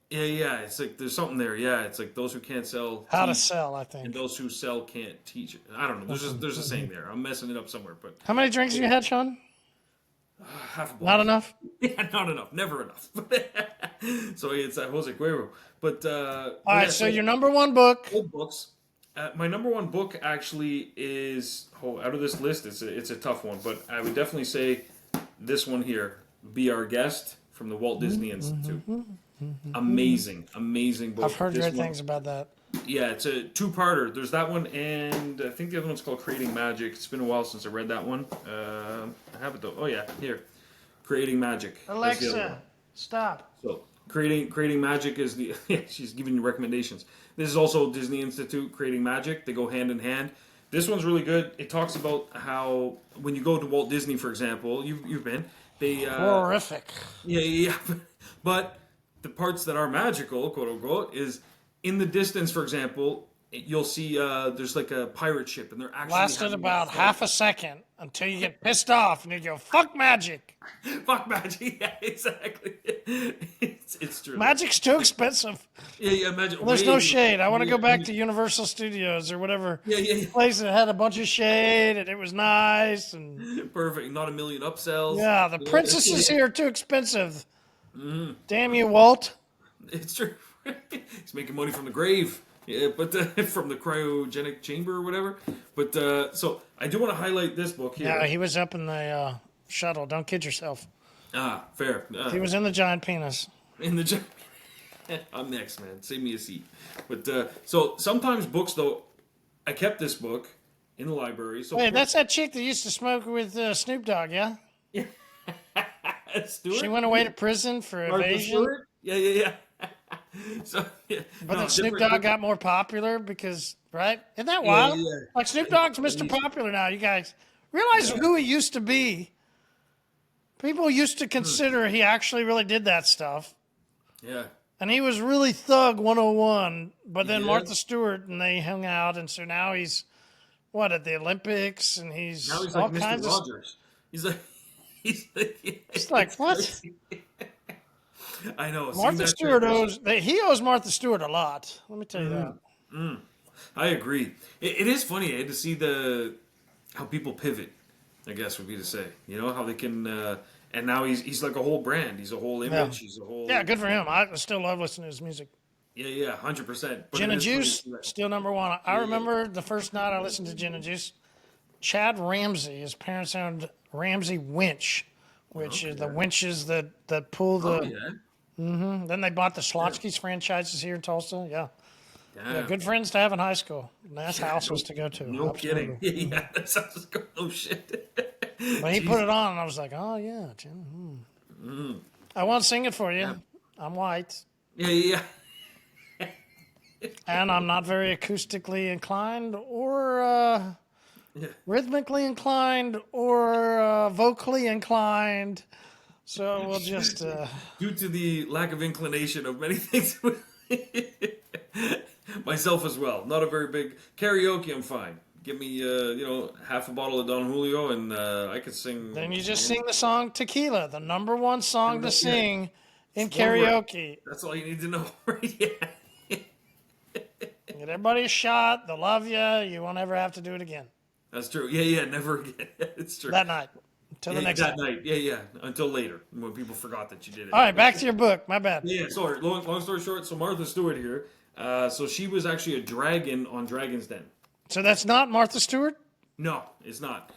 Speaker 1: yeah, yeah. It's like there's something there. Yeah, it's like those who can't sell
Speaker 2: How to
Speaker 1: teach,
Speaker 2: sell, I
Speaker 1: and
Speaker 2: think.
Speaker 1: those who sell can't teach. I don't know. There's a saying there. I'm messing it up somewhere, but
Speaker 2: How many drinks have you had, Sean?
Speaker 1: half a bottle.
Speaker 2: Not enough?
Speaker 1: Yeah, not enough. Never enough. So it's Jose Cuervo. But
Speaker 2: All right,
Speaker 1: yeah,
Speaker 2: so your number one book.
Speaker 1: old books. My number one book actually is out of this list. It's a tough one, but I would definitely say this one here, "Be Our Guest" from the Walt Disney Institute. Amazing, amazing book.
Speaker 2: I've heard
Speaker 1: This
Speaker 2: great
Speaker 1: one-
Speaker 2: things about that.
Speaker 1: Yeah, it's a two-parter. There's that one, and I think the other one's called Creating Magic. It's been a while since I read that one. I have it though. Oh yeah, here, Creating Magic. That's the other one.
Speaker 2: Alexa, stop.
Speaker 1: So creating magic is the yeah, she's giving you recommendations. This is also Disney Institute Creating Magic. They go hand in hand. This one's really good. It talks about how when you go to Walt Disney, for example, you've been they
Speaker 2: Horrific.
Speaker 1: yeah. But the parts that are magical, quote unquote, is in the distance. For example, you'll see there's like a pirate ship, and they're actually
Speaker 2: Lasted
Speaker 1: having
Speaker 2: about
Speaker 1: a fight.
Speaker 2: half a second until you get pissed off and you go, fuck magic.
Speaker 1: Fuck magic. Yeah, exactly. It's true.
Speaker 2: Magic's too expensive.
Speaker 1: Yeah. Magic.
Speaker 2: There's no
Speaker 1: Way-
Speaker 2: shade. I want to
Speaker 1: yeah,
Speaker 2: go back to Universal Studios or whatever
Speaker 1: Yeah.
Speaker 2: place that had a bunch of shade and it was nice. And
Speaker 1: Perfect. Not a million upsells.
Speaker 2: yeah, the
Speaker 1: You know,
Speaker 2: princesses here are too expensive. Damn you, Walt.
Speaker 1: It's true. He's making money from the grave. Yeah, but from the cryogenic chamber or whatever. But so I do want to highlight this book here.
Speaker 2: Yeah, he was up in the shuttle. Don't kid yourself.
Speaker 1: Fair.
Speaker 2: He was in the giant penis.
Speaker 1: In the I'm next, man. Save me a seat. But so sometimes books, though, I kept this book in the library. So
Speaker 2: Wait, that's that chick that used to smoke with Snoop Dogg, yeah?
Speaker 1: Stewart?
Speaker 2: She went away to prison for
Speaker 1: Martha
Speaker 2: evasion.
Speaker 1: Stewart? Yeah. So yeah.
Speaker 2: But
Speaker 1: No,
Speaker 2: then Snoop
Speaker 1: different-
Speaker 2: Dogg got more popular because, right? Isn't that wild?
Speaker 1: yeah.
Speaker 2: Like Snoop Dogg's Mr. Popular now. You guys realize who he used to be. People used to consider he actually really did that stuff.
Speaker 1: Yeah.
Speaker 2: And he was really Thug 101. But then
Speaker 1: Yeah.
Speaker 2: Martha Stewart and they hung out. And so now he's, what, at the Olympics? And he's,
Speaker 1: Now he's
Speaker 2: all
Speaker 1: like
Speaker 2: kinds
Speaker 1: Mr.
Speaker 2: of
Speaker 1: Rogers. He's like,
Speaker 2: It's like, what?
Speaker 1: crazy. I know. seeing
Speaker 2: Martha
Speaker 1: that
Speaker 2: Stewart
Speaker 1: trip-
Speaker 2: he owes Martha Stewart a lot. Let me tell you that.
Speaker 1: I agree. It is funny to see how people pivot. I guess would be to say. You know how they can. And now he's like a whole brand. He's a whole image. He's a whole.
Speaker 2: Yeah, good for him. I still love listening to his music.
Speaker 1: Yeah, 100%.
Speaker 2: Gin and Juice, still number one. I remember the first night I listened to Gin and Juice. Chad Ramsey, his parents owned Ramsey Winch, which is the winches that pull the.
Speaker 1: Oh, yeah.
Speaker 2: Then they bought the Schlotsky's franchises here in Tulsa. Yeah, good friends to have in high school. Nice houses to go to.
Speaker 1: No
Speaker 2: Absolutely.
Speaker 1: kidding. Yeah, that sounds like oh shit.
Speaker 2: But he put it on, and I was like, oh yeah, Jim. I won't sing it for you.
Speaker 1: Yeah.
Speaker 2: I'm white,
Speaker 1: Yeah.
Speaker 2: and I'm not very acoustically inclined or rhythmically inclined or vocally inclined. So we'll just.
Speaker 1: Due to the lack of inclination of many things. Myself as well. Not a very big karaoke. I'm fine. Give me half a bottle of Don Julio and I could sing.
Speaker 2: Then you just sing the song Tequila, the number one song to sing in
Speaker 1: One word.
Speaker 2: karaoke.
Speaker 1: That's all you need to know, right? Yeah.
Speaker 2: Get everybody a shot. They'll love you. You won't ever have to do it again.
Speaker 1: That's true. Yeah. Never again. It's true.
Speaker 2: That night. Until the next
Speaker 1: that
Speaker 2: time.
Speaker 1: night. Yeah. Until later, when people forgot that you did it.
Speaker 2: All right, back to your book. My bad.
Speaker 1: Yeah. Sorry. Long story short. So Martha Stewart here. So she was actually a dragon on Dragon's Den.
Speaker 2: So that's not Martha Stewart?
Speaker 1: No, it's not.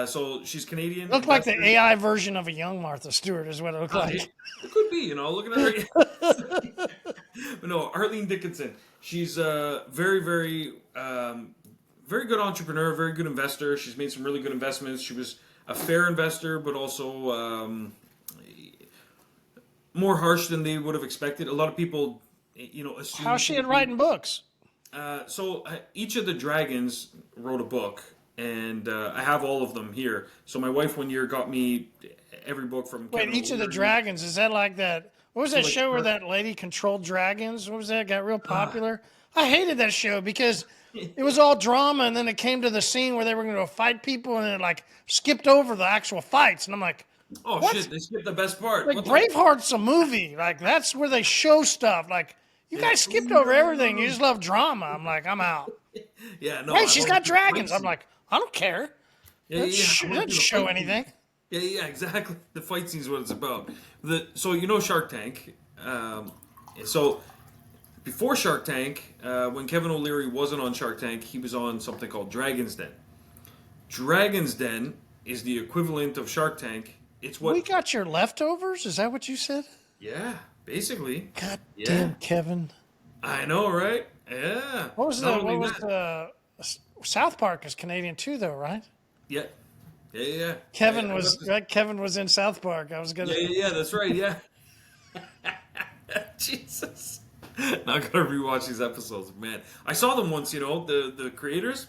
Speaker 1: So she's Canadian.
Speaker 2: Looked like the AI version of a young Martha Stewart is what it looked like.
Speaker 1: It could be, looking at her. But no, Arlene Dickinson. She's a very, very, very good entrepreneur, very good investor. She's made some really good investments. She was a fair investor, but also more harsh than they would have expected. A lot of people, assume.
Speaker 2: How's she at writing books?
Speaker 1: So each of the dragons wrote a book, and I have all of them here. So my wife one year got me every book from.
Speaker 2: Wait,
Speaker 1: Kevin
Speaker 2: each of the
Speaker 1: O'Leary.
Speaker 2: dragons, is that like that? What was that
Speaker 1: like
Speaker 2: show where
Speaker 1: her-
Speaker 2: that lady controlled dragons? What was that? Got real popular? I hated that show because it was all drama, and then it came to the scene where they were going to fight people, and it like skipped over the actual fights. And I'm like,
Speaker 1: Oh
Speaker 2: What?
Speaker 1: shit! They skipped the best part.
Speaker 2: like
Speaker 1: What the-
Speaker 2: Braveheart's a movie. Like that's where they show stuff. Like you guys skipped over everything. You just love drama. I'm like, I'm out.
Speaker 1: Yeah, no.
Speaker 2: Hey,
Speaker 1: I
Speaker 2: she's
Speaker 1: love
Speaker 2: got
Speaker 1: the
Speaker 2: dragons.
Speaker 1: fight
Speaker 2: I'm like, I don't care.
Speaker 1: scene.
Speaker 2: Doesn't show anything.
Speaker 1: Yeah, exactly. The fight scene is what it's about. So Shark Tank. So before Shark Tank, when Kevin O'Leary wasn't on Shark Tank, he was on something called Dragon's Den. Dragon's Den is the equivalent of Shark Tank. It's what.
Speaker 2: We got your leftovers? Is that what you said?
Speaker 1: Yeah, basically.
Speaker 2: God
Speaker 1: Yeah.
Speaker 2: damn, Kevin.
Speaker 1: I know, right? Yeah.
Speaker 2: What was
Speaker 1: Not
Speaker 2: the?
Speaker 1: only
Speaker 2: What was
Speaker 1: that.
Speaker 2: the? South Park is Canadian too, though, right?
Speaker 1: Yeah. Yeah. Yeah.
Speaker 2: Kevin
Speaker 1: I got
Speaker 2: was
Speaker 1: this.
Speaker 2: right. Kevin was in South Park. I was gonna.
Speaker 1: Yeah. Yeah. Yeah. That's right. Yeah. Jesus. Now I gotta rewatch these episodes, man. I saw them once. The creators.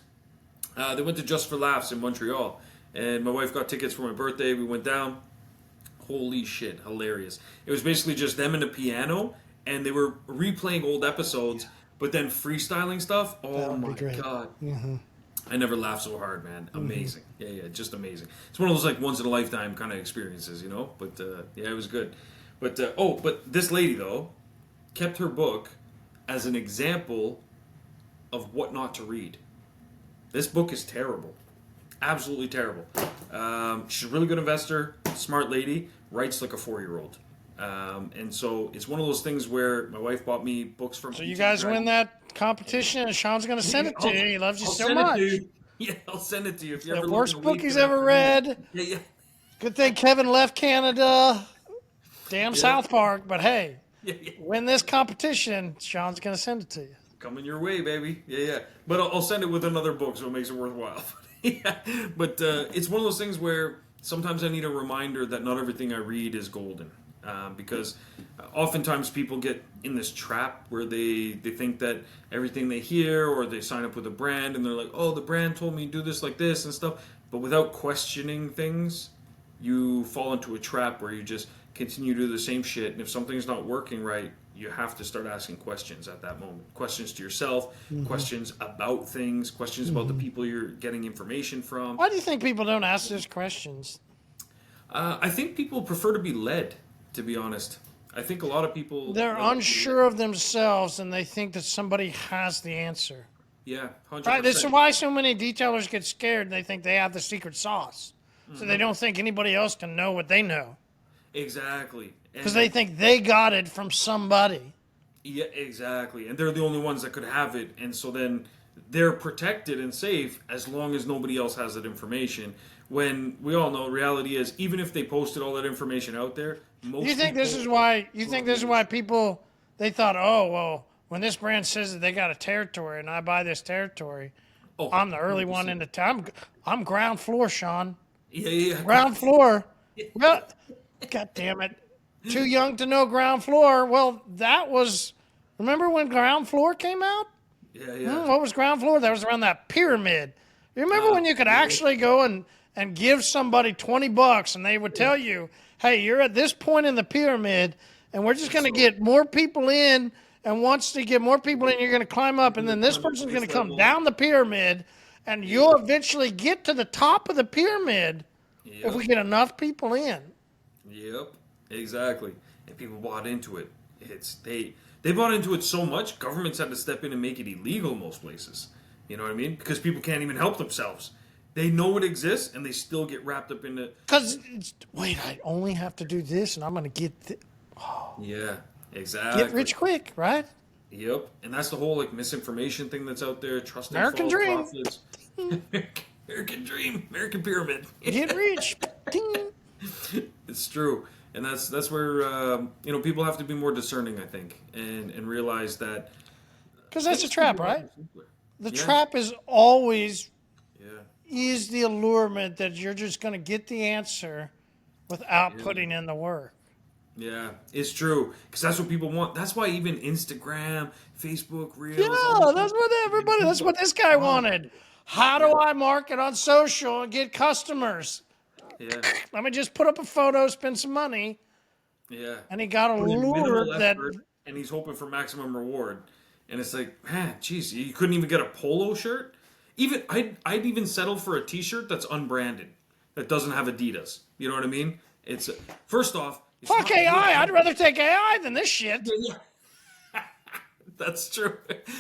Speaker 1: They went to Just for Laughs in Montreal, and my wife got tickets for my birthday. We went down. Holy shit, hilarious! It was basically just them and a piano, and they were replaying old episodes, but then freestyling stuff.
Speaker 2: That
Speaker 1: Oh
Speaker 2: would be
Speaker 1: my
Speaker 2: great.
Speaker 1: god! I never laughed so hard, man. Amazing. Yeah, yeah, just amazing. It's one of those like once in a lifetime kind of experiences, But yeah, it was good. But this lady though kept her book as an example of what not to read. This book is terrible, absolutely terrible. She's a really good investor, smart lady, writes like a 4-year-old. And so it's one of those things where my wife bought me books from.
Speaker 2: So you guys win that competition, and Sean's gonna send it to you. He loves you
Speaker 1: I'll
Speaker 2: so
Speaker 1: send it to
Speaker 2: much.
Speaker 1: you. Yeah, I'll send it to you if you're
Speaker 2: The
Speaker 1: ever looking
Speaker 2: worst
Speaker 1: to
Speaker 2: book
Speaker 1: wait
Speaker 2: he's
Speaker 1: for that
Speaker 2: ever
Speaker 1: for me.
Speaker 2: read.
Speaker 1: Yeah, yeah,
Speaker 2: Good thing Kevin left Canada. Damn
Speaker 1: yeah,
Speaker 2: South Park. But hey,
Speaker 1: yeah, yeah.
Speaker 2: win this competition. Sean's gonna send it to you.
Speaker 1: Coming your way, baby. Yeah, yeah. But I'll send it with another book, so it makes it worthwhile. Yeah. But it's one of those things where sometimes I need a reminder that not everything I read is golden. Because oftentimes people get in this trap where they think that everything they hear or they sign up with a brand and they're like, oh, the brand told me to do this like this and stuff. But without questioning things, you fall into a trap where you just continue to do the same shit. And if something's not working right, you have to start asking questions at that moment. Questions to yourself, questions about things, questions about the people you're getting information from.
Speaker 2: Why do you think people don't ask those questions?
Speaker 1: I think people prefer to be led, to be honest. I think a lot of people.
Speaker 2: They're
Speaker 1: like to be
Speaker 2: unsure
Speaker 1: led.
Speaker 2: of themselves and they think that somebody has the answer.
Speaker 1: Yeah, 100%.
Speaker 2: Right? This is why so many detailers get scared and they think they have the secret sauce. So they don't think anybody else can know what they know.
Speaker 1: Exactly.
Speaker 2: Because they think they got it from somebody.
Speaker 1: Yeah, exactly. And they're the only ones that could have it. And so then they're protected and safe as long as nobody else has that information. When we all know reality is, even if they posted all that information out there, most
Speaker 2: You think this
Speaker 1: people-
Speaker 2: is why? You think this is why people they thought, oh well, when this brand says that they got a territory and I buy this territory,
Speaker 1: Oh,
Speaker 2: I'm the early one
Speaker 1: 100%.
Speaker 2: into town. I'm ground floor, Sean.
Speaker 1: Yeah, yeah.
Speaker 2: Ground floor. Well, God damn it. Too young to know ground floor. Well, that was. Remember when ground floor came out?
Speaker 1: Yeah, yeah.
Speaker 2: What was ground floor? That was around that pyramid. You remember when you could actually go and give somebody $20 and they would tell you, hey, you're at this point in the pyramid and we're just going to get more people in. And once they get more people in, you're going to climb up. And then this person's going to come down the pyramid and you'll eventually get to the top of the pyramid if we get enough people in.
Speaker 1: Yep, exactly. And people bought into it. They bought into it so much, governments had to step in and make it illegal in most places. You know what I mean? Because people can't even help themselves. They know it exists, and they still get wrapped up in it.
Speaker 2: Because, wait, I only have to do this, and I'm going to
Speaker 1: Yeah, exactly.
Speaker 2: get rich quick, right?
Speaker 1: Yep, and that's the whole like misinformation thing that's out there. Trusting
Speaker 2: American
Speaker 1: false
Speaker 2: dream.
Speaker 1: prophets. American dream, American pyramid.
Speaker 2: Get rich. Ding.
Speaker 1: It's true, and that's where people have to be more discerning, I think, and realize that
Speaker 2: Because that's a trap, right? The
Speaker 1: Yeah.
Speaker 2: trap is always
Speaker 1: Yeah,
Speaker 2: is the allurement that you're just going to get the answer without putting in the work.
Speaker 1: yeah, it's true because that's what people want. That's why even Instagram, Facebook, Reels.
Speaker 2: Yeah, that's what this guy wanted. How do I market on social and get customers?
Speaker 1: Yeah,
Speaker 2: Let me just put up a photo, spend some money,
Speaker 1: yeah.
Speaker 2: and he got a
Speaker 1: Put in
Speaker 2: lure
Speaker 1: minimal
Speaker 2: that.
Speaker 1: effort, and he's hoping for maximum reward. And it's like, man, geez, you couldn't even get a polo shirt. Even I'd even settle for a T-shirt that's unbranded, that doesn't have Adidas. You know what I mean? It's first off, it's
Speaker 2: Fuck
Speaker 1: not-
Speaker 2: AI. I'd rather take AI than this shit.
Speaker 1: That's true.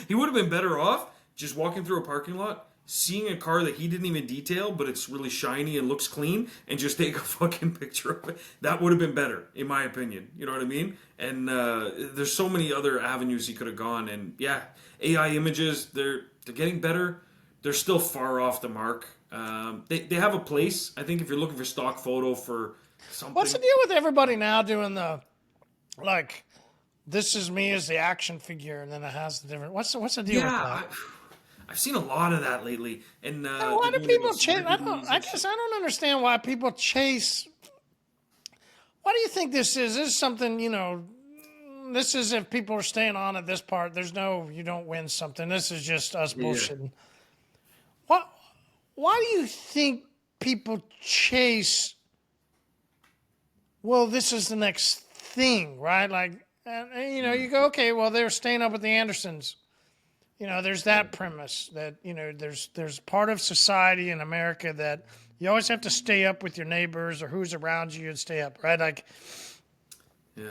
Speaker 1: He would have been better off just walking through a parking lot, seeing a car that he didn't even detail, but it's really shiny and looks clean, and just take a fucking picture of it. That would have been better, in my opinion. You know what I mean? And there's so many other avenues he could have gone. And yeah, AI images, they're getting better. They're still far off the mark. They have a place. I think if you're looking for stock photo for something.
Speaker 2: What's the deal with everybody now doing the, like, this is me as the action figure, and then it has the different. What's the deal with that?
Speaker 1: I've seen a lot of that lately, and
Speaker 2: Now, why
Speaker 1: they're
Speaker 2: do
Speaker 1: doing it
Speaker 2: people
Speaker 1: about
Speaker 2: chase?
Speaker 1: celebrities
Speaker 2: I
Speaker 1: and
Speaker 2: guess
Speaker 1: shit.
Speaker 2: I don't understand why people chase. Why do you think this is? This is something, this is if people are staying on at this part. There's no, you don't win something. This is just us
Speaker 1: Yeah,
Speaker 2: bullshitting. What? Why do you think people chase? Well, this is the next thing, right? Like, you go, okay, well, they're staying up with the Andersons. There's that premise that there's part of society in America that you always have to stay up with your neighbors or who's around you and stay up, right? Like,
Speaker 1: yeah,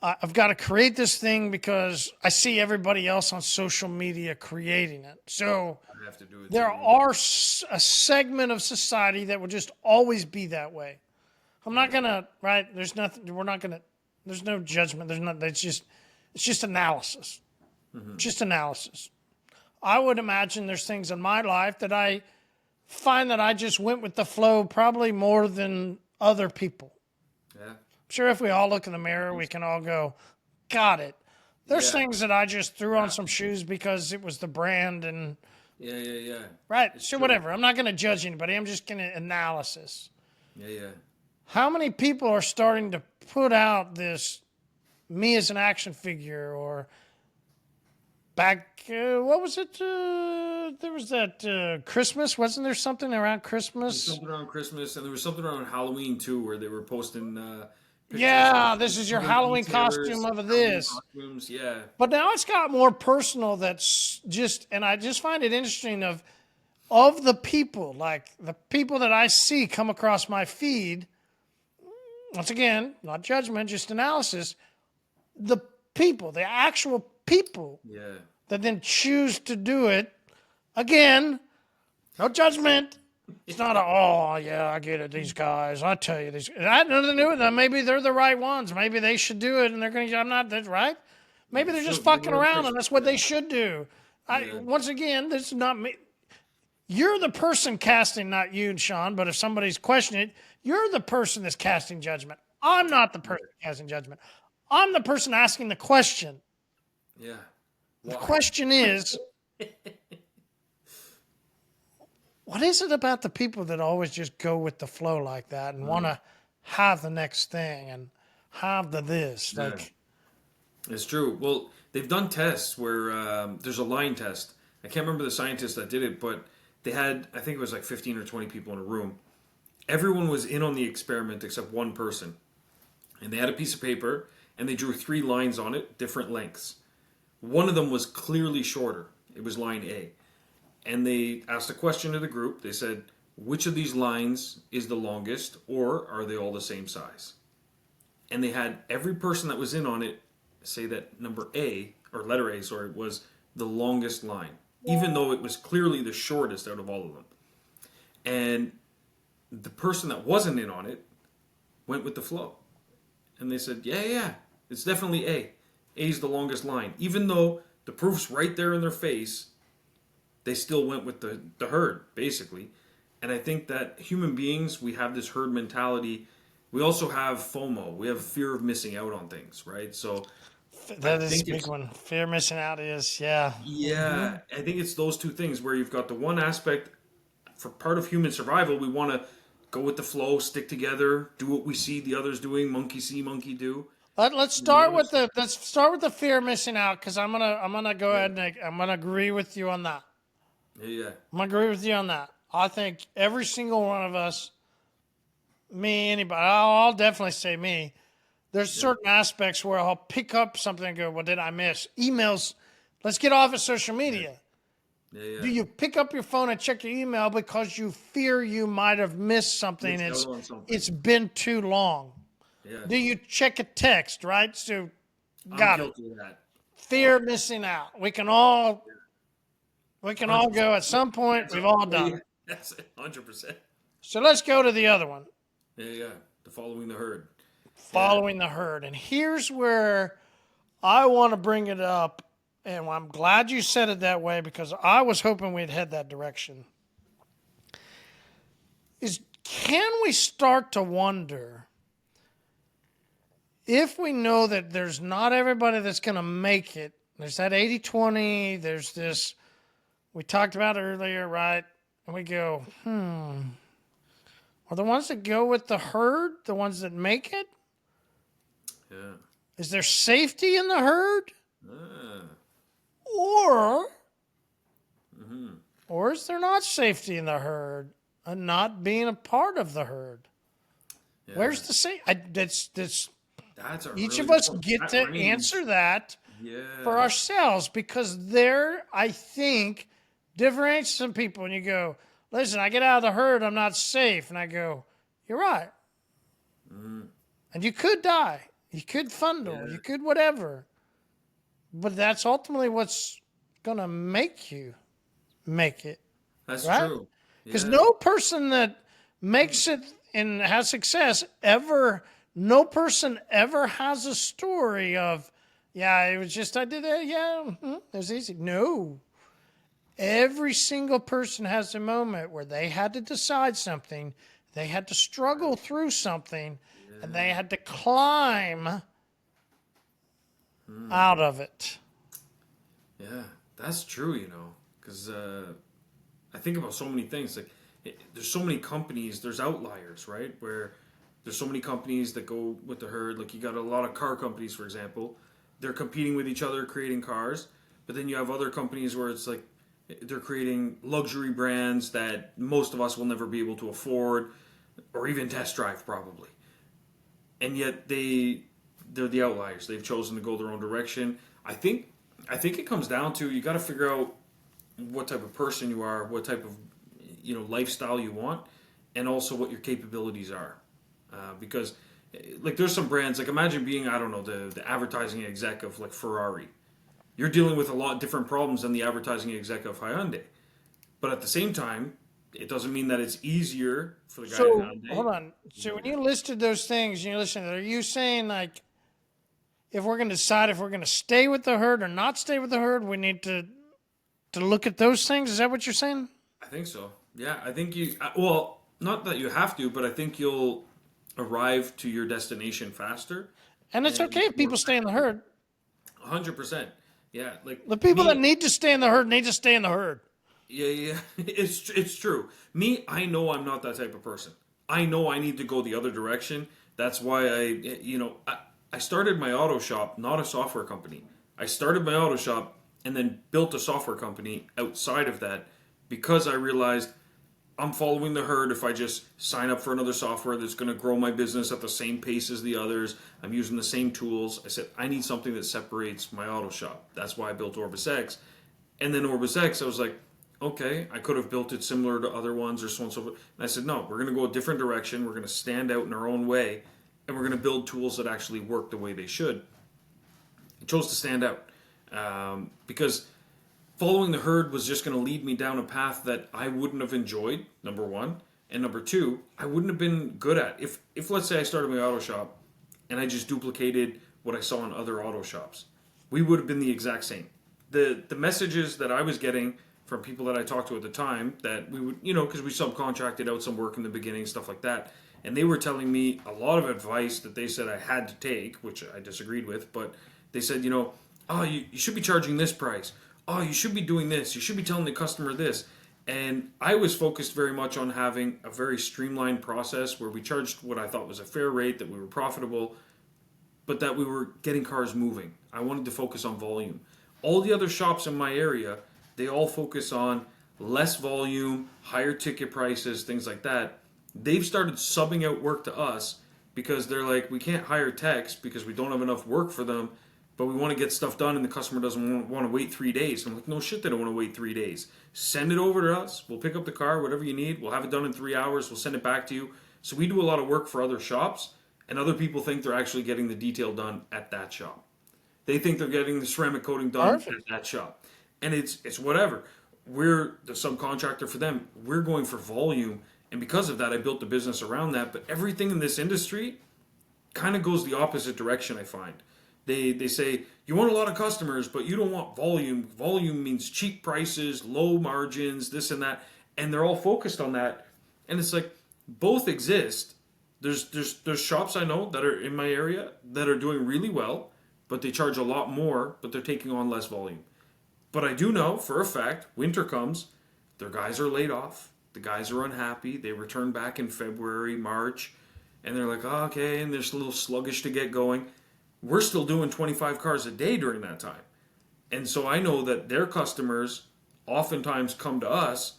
Speaker 2: I've got to create this thing because I see everybody else on social media creating it. So
Speaker 1: I have to do it
Speaker 2: there
Speaker 1: too.
Speaker 2: are a segment of society that will just always be that way. I'm not gonna, right? There's nothing. We're not gonna. There's no judgment. There's not. It's just analysis. Just analysis. I would imagine there's things in my life that I find that I just went with the flow probably more than other people.
Speaker 1: Yeah,
Speaker 2: Sure, if we all look in the mirror, we can all go, got it. There's
Speaker 1: yeah,
Speaker 2: things that I just threw on
Speaker 1: yeah,
Speaker 2: some shoes because it was the brand and
Speaker 1: yeah, yeah, yeah.
Speaker 2: right.
Speaker 1: It's
Speaker 2: So
Speaker 1: true.
Speaker 2: whatever. I'm not going to judge anybody. I'm just going to analysis.
Speaker 1: Yeah, yeah,
Speaker 2: How many people are starting to put out this me as an action figure or back what was it there was that Christmas, wasn't there something around
Speaker 1: There's
Speaker 2: Christmas?
Speaker 1: something around Christmas, and there was something around Halloween too, where they were posting pictures of
Speaker 2: Yeah, this is your
Speaker 1: other
Speaker 2: Halloween costume
Speaker 1: retailers,
Speaker 2: of
Speaker 1: Halloween
Speaker 2: this.
Speaker 1: costumes. Yeah,
Speaker 2: But now it's got more personal. That's just, and I just find it interesting of the people, like the people that I see come across my feed. Once again, not judgment, just analysis. The people, the actual people
Speaker 1: yeah,
Speaker 2: that then choose to do it. Again, no judgment. It's not oh yeah, I get it. These guys, I tell you, I had nothing to do with them. Maybe they're the right ones. Maybe they should do it, and they're going to. I'm not. That's right. Maybe they're just
Speaker 1: shoot, they
Speaker 2: fucking
Speaker 1: were
Speaker 2: around, and
Speaker 1: pictures.
Speaker 2: that's what they should do.
Speaker 1: Yeah,
Speaker 2: Once again, this is not me. You're the person casting, not you, Shawn. But if somebody's questioning it, you're the person that's casting judgment. I'm not the person casting judgment. I'm the person asking the question.
Speaker 1: yeah.
Speaker 2: The
Speaker 1: Why?
Speaker 2: question is, what is it about the people that always just go with the flow like that and want to have the next thing and have the this?
Speaker 1: Yeah,
Speaker 2: Like,
Speaker 1: it's true. Well, they've done tests where there's a line test. I can't remember the scientist that did it, but they had, I think it was like 15 or 20 people in a room. Everyone was in on the experiment except one person. And they had a piece of paper and they drew 3 lines on it, different lengths. One of them was clearly shorter. It was line A. And they asked a question to the group. They said, which of these lines is the longest, or are they all the same size? And they had every person that was in on it say that number A, or letter A, sorry, was the longest line, even though it was clearly the shortest out of all of them. And the person that wasn't in on it went with the flow. And they said, yeah, yeah, it's definitely A. A's the longest line. Even though the proof's right there in their face, they still went with the herd, basically. And I think that human beings, we have this herd mentality. We also have FOMO. We have fear of missing out on things, right? So I
Speaker 2: that is a
Speaker 1: think
Speaker 2: big
Speaker 1: it's,
Speaker 2: one. Fear of missing out is, yeah.
Speaker 1: yeah, I think it's those two things where you've got the one aspect for part of human survival, we want to go with the flow, stick together, do what we see the others doing, monkey see, monkey do.
Speaker 2: Let's
Speaker 1: And the
Speaker 2: start
Speaker 1: other
Speaker 2: with
Speaker 1: side,
Speaker 2: the fear of missing out because I'm gonna go
Speaker 1: yeah,
Speaker 2: ahead and I'm gonna agree with you on that.
Speaker 1: yeah, yeah,
Speaker 2: I'm gonna agree with you on that. I think every single one of us, me, anybody, I'll definitely say me. There's
Speaker 1: yeah,
Speaker 2: certain aspects where I'll pick up something and go, "What did I miss?" Emails. Let's get off of social media.
Speaker 1: yeah, yeah.
Speaker 2: Do you pick up your phone and check your email because you fear you might have missed something?
Speaker 1: Missed out on something.
Speaker 2: It's been too long.
Speaker 1: Yeah,
Speaker 2: Do you check a text? Right. So
Speaker 1: I'm
Speaker 2: got it.
Speaker 1: guilty of that.
Speaker 2: Fear of missing out. We can all go at
Speaker 1: 100%.
Speaker 2: some point.
Speaker 1: That's
Speaker 2: We've all done
Speaker 1: yeah,
Speaker 2: it.
Speaker 1: that's it, 100%.
Speaker 2: So let's go to the other one.
Speaker 1: Yeah, yeah. The following the herd. Yeah,
Speaker 2: Following the herd. And here's where I want to bring it up. And I'm glad you said it that way because I was hoping we'd head that direction. Can we start to wonder if we know that there's not everybody that's going to make it, there's that 80-20, there's this, we talked about earlier, right? And we go, are the ones that go with the herd the ones that make it?
Speaker 1: Yeah.
Speaker 2: Is there safety in the herd?
Speaker 1: Ah.
Speaker 2: Or, or is there not safety in the herd and not being a part of the herd?
Speaker 1: Yeah.
Speaker 2: Where's the safety? That's
Speaker 1: That's a
Speaker 2: each
Speaker 1: really
Speaker 2: of us
Speaker 1: good point.
Speaker 2: get
Speaker 1: That
Speaker 2: to
Speaker 1: range.
Speaker 2: answer that
Speaker 1: Yeah.
Speaker 2: for ourselves, because there, I think, differentiates some people. And you go, listen, I get out of the herd, I'm not safe. And I go, you're right. And you could die. You could fundle.
Speaker 1: Yeah.
Speaker 2: You could whatever. But that's ultimately what's going to make you make it.
Speaker 1: That's
Speaker 2: Right?
Speaker 1: true.
Speaker 2: Because
Speaker 1: Yeah.
Speaker 2: no person that makes it and has success ever, no person ever has a story of, yeah, it was just, I did it, yeah, it was easy. No. Every single person has a moment where they had to decide something, they had to struggle through something, and they had to climb out of it.
Speaker 1: Yeah, that's true, because I think about so many things. Like, there's so many companies, there's outliers, right? Where there's so many companies that go with the herd. Like, you got a lot of car companies, for example. They're competing with each other, creating cars. But then you have other companies where it's like they're creating luxury brands that most of us will never be able to afford or even test drive, probably. And yet they're the outliers. They've chosen to go their own direction. I think it comes down to, you got to figure out what type of person you are, what type of lifestyle you want, and also what your capabilities are. Because like, there's some brands, like, imagine being, I don't know, the advertising exec of like Ferrari. You're dealing with a lot different problems than the advertising exec of Hyundai. But at the same time, it doesn't mean that it's easier for the guy at
Speaker 2: So,
Speaker 1: Hyundai.
Speaker 2: hold on. So, when you listed those things, you listen, are you saying, like, if we're going to decide if we're going to stay with the herd or not stay with the herd, we need to look at those things? Is that what you're saying?
Speaker 1: I think so. Yeah, I think well, not that you have to, but I think you'll arrive to your destination faster.
Speaker 2: And it's
Speaker 1: And
Speaker 2: okay if people stay in the herd.
Speaker 1: 100%. Yeah, like
Speaker 2: The people that
Speaker 1: me.
Speaker 2: need to stay in the herd need to stay in the herd.
Speaker 1: Yeah. It's true. Me, I know I'm not that type of person. I know I need to go the other direction. That's why I started my auto shop, not a software company. I started my auto shop and then built a software company outside of that, because I realized I'm following the herd if I just sign up for another software that's going to grow my business at the same pace as the others. I'm using the same tools. I said, I need something that separates my auto shop. That's why I built OrbisX. And then OrbisX, I was like, okay, I could have built it similar to other ones or so on and so forth. And I said, no, we're going to go a different direction. We're going to stand out in our own way, and we're going to build tools that actually work the way they should. I chose to stand out because following the herd was just going to lead me down a path that I wouldn't have enjoyed, number one. And number two, I wouldn't have been good at. If let's say I started my auto shop and I just duplicated what I saw in other auto shops, we would have been the exact same. The messages that I was getting from people that I talked to at the time, that we would, because we subcontracted out some work in the beginning, stuff like that. And they were telling me a lot of advice that they said I had to take, which I disagreed with, but they said, oh, you should be charging this price. Oh, you should be doing this. You should be telling the customer this. And I was focused very much on having a very streamlined process where we charged what I thought was a fair rate, that we were profitable, but that we were getting cars moving. I wanted to focus on volume. All the other shops in my area, they all focus on less volume, higher ticket prices, things like that. They've started subbing out work to us because they're like, we can't hire techs because we don't have enough work for them, but we want to get stuff done and the customer doesn't want to wait 3 days. I'm like, no shit, they don't want to wait 3 days. Send it over to us. We'll pick up the car, whatever you need. We'll have it done in 3 hours. We'll send it back to you. So we do a lot of work for other shops, and other people think they're actually getting the detail done at that shop. They think they're getting the ceramic coating done at that shop. And it's whatever. We're the subcontractor for them. We're going for volume. And because of that, I built the business around that. But everything in this industry kind of goes the opposite direction, I find. They say, you want a lot of customers, but you don't want volume. Volume means cheap prices, low margins, this and that. And they're all focused on that. And it's like, both exist, There's shops I know that are in my area that are doing really well, but they charge a lot more, but they're taking on less volume. But I do know for a fact, winter comes, their guys are laid off. The guys are unhappy. They return back in February, March, and they're like, oh, okay, and they're a little sluggish to get going. We're still doing 25 cars a day during that time. And so I know that their customers oftentimes come to us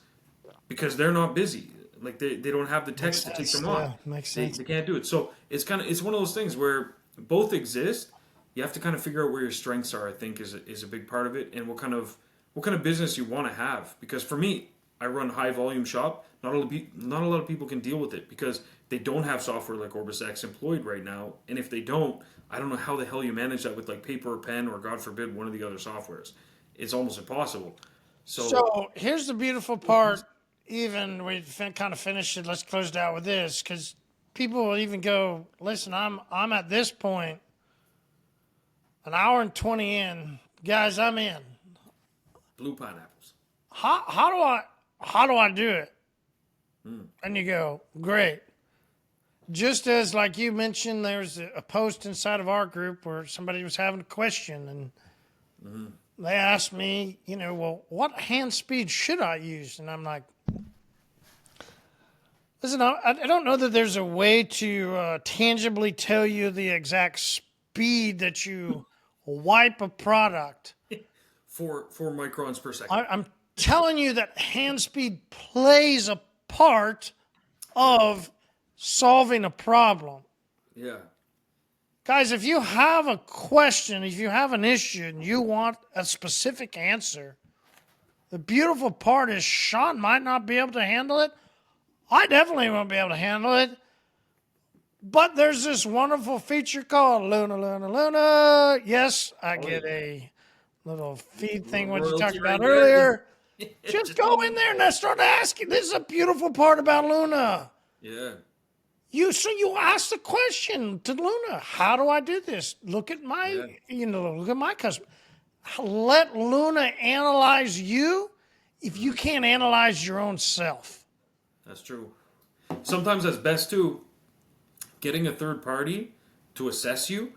Speaker 1: because they're not busy. Like they don't have the
Speaker 2: Makes
Speaker 1: techs to take
Speaker 2: sense.
Speaker 1: them on.
Speaker 2: Yeah, makes
Speaker 1: They,
Speaker 2: sense.
Speaker 1: they can't do it. So it's one of those things where both exist. You have to kind of figure out where your strengths are. I think is a big part of it, and what kind of business you want to have. Because for me, I run high volume shop. Not a lot of people can deal with it because they don't have software like OrbisX employed right now. And if they don't, I don't know how the hell you manage that with like paper or pen or God forbid one of the other softwares. It's almost impossible. So
Speaker 2: So here's the beautiful part. Even we kind of finished it. Let's close it out with this, because people will even go, listen, I'm at this point, an hour and 20 in, guys, I'm in.
Speaker 1: blue pineapples.
Speaker 2: How do I do it? And you go, great. Just as like you mentioned, there's a post inside of our group where somebody was having a question, and they asked me, well, what hand speed should I use? And I'm like, listen, I don't know that there's a way to tangibly tell you the exact speed that you wipe a product.
Speaker 1: 4 microns per second.
Speaker 2: I'm telling you that hand speed plays a part of solving a problem.
Speaker 1: Yeah.
Speaker 2: Guys, if you have a question, if you have an issue and you want a specific answer, the beautiful part is Shawn might not be able to handle it. I definitely won't be able to handle it. But there's this wonderful feature called Luna, Luna, Luna. Yes, I get a little feed thing, what you talked about earlier. Just go in there and start asking. This is a beautiful part about Luna.
Speaker 1: Yeah.
Speaker 2: You ask the question to Luna. How do I do this? Look at my, look at my customer. Let Luna analyze you if you can't analyze your own self.
Speaker 1: That's true. Sometimes that's best too. Getting a third party to assess you.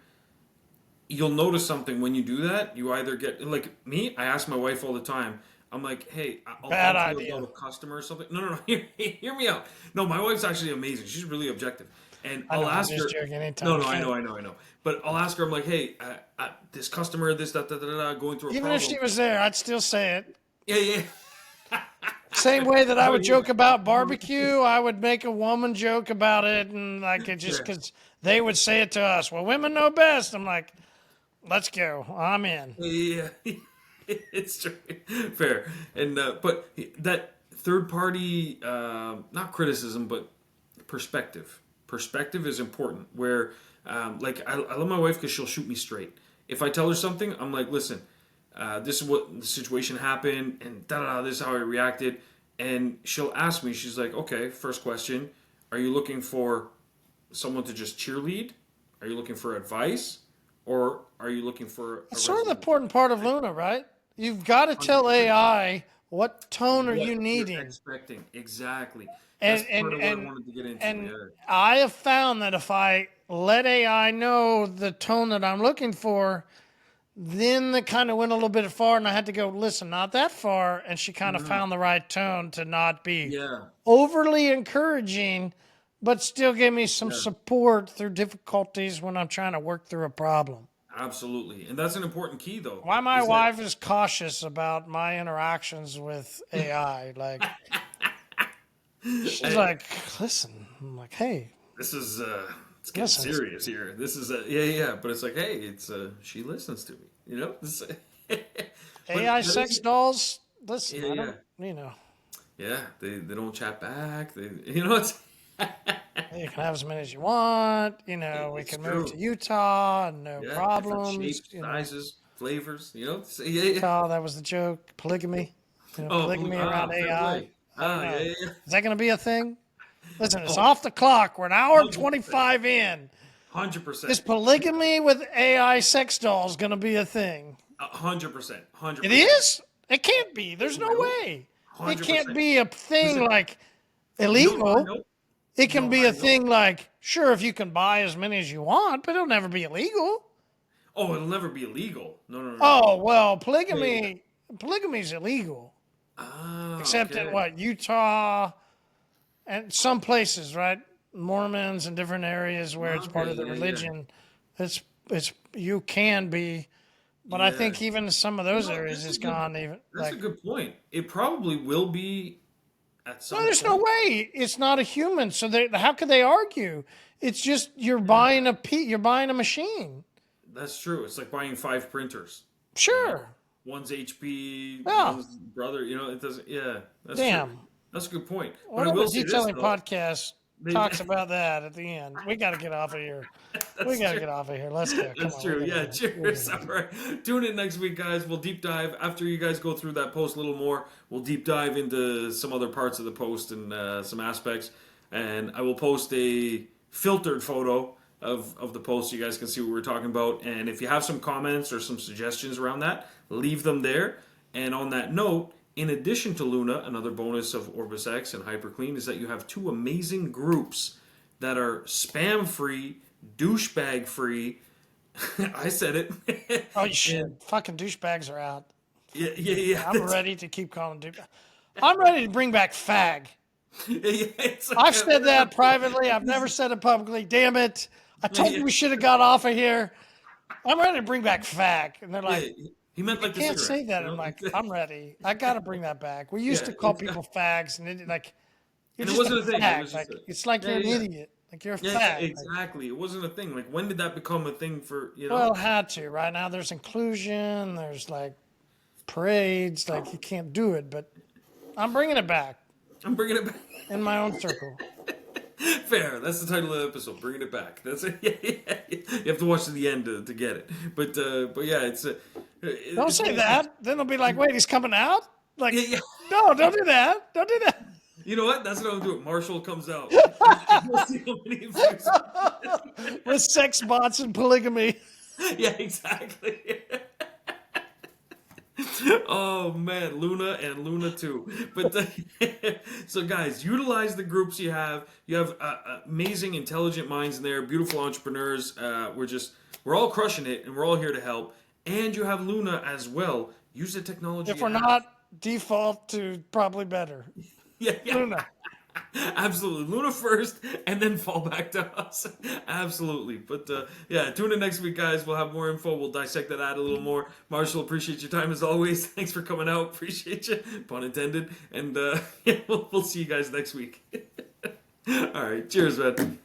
Speaker 1: You'll notice something when you do that. You either get, like me, I ask my wife all the time. I'm like, hey, I'll
Speaker 2: Bad
Speaker 1: talk to you
Speaker 2: idea.
Speaker 1: about a customer or something. No. Hear me out. No, my wife's actually amazing. She's really objective. And I'll ask her.
Speaker 2: Joking anytime
Speaker 1: No,
Speaker 2: you
Speaker 1: I
Speaker 2: can.
Speaker 1: know. But I'll ask her. I'm like, hey, this customer, this, going through a
Speaker 2: Even
Speaker 1: problem.
Speaker 2: if she was there, I'd still say it.
Speaker 1: Yeah.
Speaker 2: Same way that I would joke about barbecue, I would make a woman joke about it, and like it just because they would say it to us. Well, women know best. I'm like, let's go. I'm in.
Speaker 1: Yeah. It's true. Fair. And but that third party, not criticism, but perspective. Perspective is important. Where, like, I love my wife because she'll shoot me straight. If I tell her something, I'm like, listen, this is what the situation happened, and this is how I reacted. And she'll ask me, she's like, okay, first question, are you looking for someone to just cheerlead? Are you looking for advice? Or are you looking for
Speaker 2: It's sort of the important part of Luna, right? You've got to tell AI what tone are you needing.
Speaker 1: Expecting exactly.
Speaker 2: And
Speaker 1: That's part of what I wanted to get into.
Speaker 2: and I have found that if I let AI know the tone that I'm looking for, then it kind of went a little bit far, and I had to go, listen, not that far, and she kind of found the right tone to not be overly encouraging, but still give me some support through difficulties when I'm trying to work through a problem.
Speaker 1: Absolutely, and that's an important key, though.
Speaker 2: Why my wife is cautious about my interactions with AI. Like, she's like, listen. I'm like, hey.
Speaker 1: This is, it's getting serious here. This is, but it's like, hey, it's, she listens to me, you know? This,
Speaker 2: AI sex dolls, listen, I don't,
Speaker 1: Yeah, they don't chat back. It's...
Speaker 2: You can have as many as you want. We can move to Utah, no problems.
Speaker 1: Shapes, sizes, flavors.
Speaker 2: Utah, that was the joke. Polygamy. Polygamy around AI. Is that going to be a thing? Listen, it's off the clock. We're an hour and 25 in.
Speaker 1: 100%.
Speaker 2: Is polygamy with AI sex dolls going to be a thing?
Speaker 1: 100%. 100%.
Speaker 2: It is? It can't be. There's no way. 100%. It can't be a thing like illegal. It can
Speaker 1: No,
Speaker 2: be
Speaker 1: I
Speaker 2: a
Speaker 1: know.
Speaker 2: thing like, sure, if you can buy as many as you want, but it'll never be illegal.
Speaker 1: Oh, it'll never be illegal. No, no, no, no.
Speaker 2: Oh, well,
Speaker 1: Yeah, yeah.
Speaker 2: polygamy is illegal,
Speaker 1: Ah,
Speaker 2: except in
Speaker 1: okay.
Speaker 2: what, Utah and some places, right? Mormons and different areas where it's part
Speaker 1: Okay,
Speaker 2: of the
Speaker 1: yeah, yeah.
Speaker 2: religion. It's you can be, but I
Speaker 1: Yeah.
Speaker 2: think even in some of
Speaker 1: You
Speaker 2: those
Speaker 1: know,
Speaker 2: areas, it's gone even
Speaker 1: that's a
Speaker 2: like,
Speaker 1: good point. It probably will be at
Speaker 2: no,
Speaker 1: some
Speaker 2: there's no
Speaker 1: point.
Speaker 2: way. It's not a human. So how could they argue? It's just
Speaker 1: Yeah.
Speaker 2: you're buying a machine.
Speaker 1: That's true. It's like buying five printers. You know,
Speaker 2: Sure.
Speaker 1: one's HP,
Speaker 2: Yeah.
Speaker 1: one's brother. You know, it doesn't. Yeah, that's true.
Speaker 2: Damn.
Speaker 1: That's a good point. But
Speaker 2: What
Speaker 1: I
Speaker 2: other
Speaker 1: will say this
Speaker 2: detailing
Speaker 1: though,
Speaker 2: podcast
Speaker 1: they.
Speaker 2: talks about that at the end? We got to get off of here. We
Speaker 1: That's
Speaker 2: got to
Speaker 1: true.
Speaker 2: get off of here. Let's go. Come
Speaker 1: That's
Speaker 2: on. We
Speaker 1: true.
Speaker 2: got to
Speaker 1: Yeah,
Speaker 2: go. We
Speaker 1: cheers.
Speaker 2: gotta
Speaker 1: All
Speaker 2: go.
Speaker 1: right. Tune in next week, guys. We'll deep dive. After you guys go through that post a little more, we'll deep dive into some other parts of the post and some aspects. And I will post a filtered photo of the post so you guys can see what we're talking about. And if you have some comments or some suggestions around that, leave them there. And on that note, in addition to Luna, another bonus of OrbisX and HyperClean is that you have two amazing groups that are spam free, douchebag free. I said it.
Speaker 2: Oh, shit.
Speaker 1: And
Speaker 2: Fucking douchebags are out.
Speaker 1: yeah, yeah, yeah.
Speaker 2: I'm ready to keep calling douche. I'm ready to bring back fag.
Speaker 1: Yeah, it's like,
Speaker 2: I've said that privately. I've never said it publicly. Damn it. I told
Speaker 1: yeah,
Speaker 2: you we should have got off of here. I'm ready to bring back fag. And they're
Speaker 1: yeah.
Speaker 2: like,
Speaker 1: He meant
Speaker 2: you
Speaker 1: like the
Speaker 2: can't
Speaker 1: cigarette,
Speaker 2: say that.
Speaker 1: you
Speaker 2: I'm
Speaker 1: know?
Speaker 2: like, I'm ready. I got to bring that back. We used
Speaker 1: Yeah,
Speaker 2: to call people fags, and like, you're
Speaker 1: and it
Speaker 2: just a
Speaker 1: wasn't a thing. It
Speaker 2: fag.
Speaker 1: was just
Speaker 2: Like,
Speaker 1: a,
Speaker 2: it's like
Speaker 1: yeah,
Speaker 2: you're an
Speaker 1: yeah,
Speaker 2: idiot. Like, you're a
Speaker 1: yeah, yeah,
Speaker 2: fag. Like,
Speaker 1: exactly. It wasn't a thing. Like, when did that become a thing for you know?
Speaker 2: well, had to. Right now, there's inclusion. There's like parades. Like, you can't do it, but I'm bringing it back
Speaker 1: I'm bringing it back.
Speaker 2: in my own circle.
Speaker 1: Fair. That's the title of the episode. Bringing it back. That's it. Yeah, yeah, yeah. You have to watch to the end to get it. But yeah,
Speaker 2: Don't
Speaker 1: it's
Speaker 2: say
Speaker 1: nice.
Speaker 2: that. Then they'll be like, wait, he's coming out? Like,
Speaker 1: Yeah, yeah.
Speaker 2: no, don't do that. Don't do that.
Speaker 1: You know what? That's what I'm doing. Marshall comes out. We'll see how many views.
Speaker 2: With sex bots and polygamy.
Speaker 1: Yeah, exactly. Oh man, Luna and Luna too. But so guys, utilize the groups you have. You have amazing, intelligent minds in there, beautiful entrepreneurs. We're all crushing it, and we're all here to help. And you have Luna as well. Use the technology.
Speaker 2: If
Speaker 1: you
Speaker 2: we're
Speaker 1: have.
Speaker 2: not, default to probably better.
Speaker 1: Yeah, yeah.
Speaker 2: Luna.
Speaker 1: Absolutely. Luna first and then fall back to us. Absolutely. But yeah, tune in next week, guys. We'll have more info. We'll dissect that ad a little more. Marshall, appreciate your time as always. Thanks for coming out. Appreciate you. Pun intended. And yeah, we'll see you guys next week. All right. Cheers, man.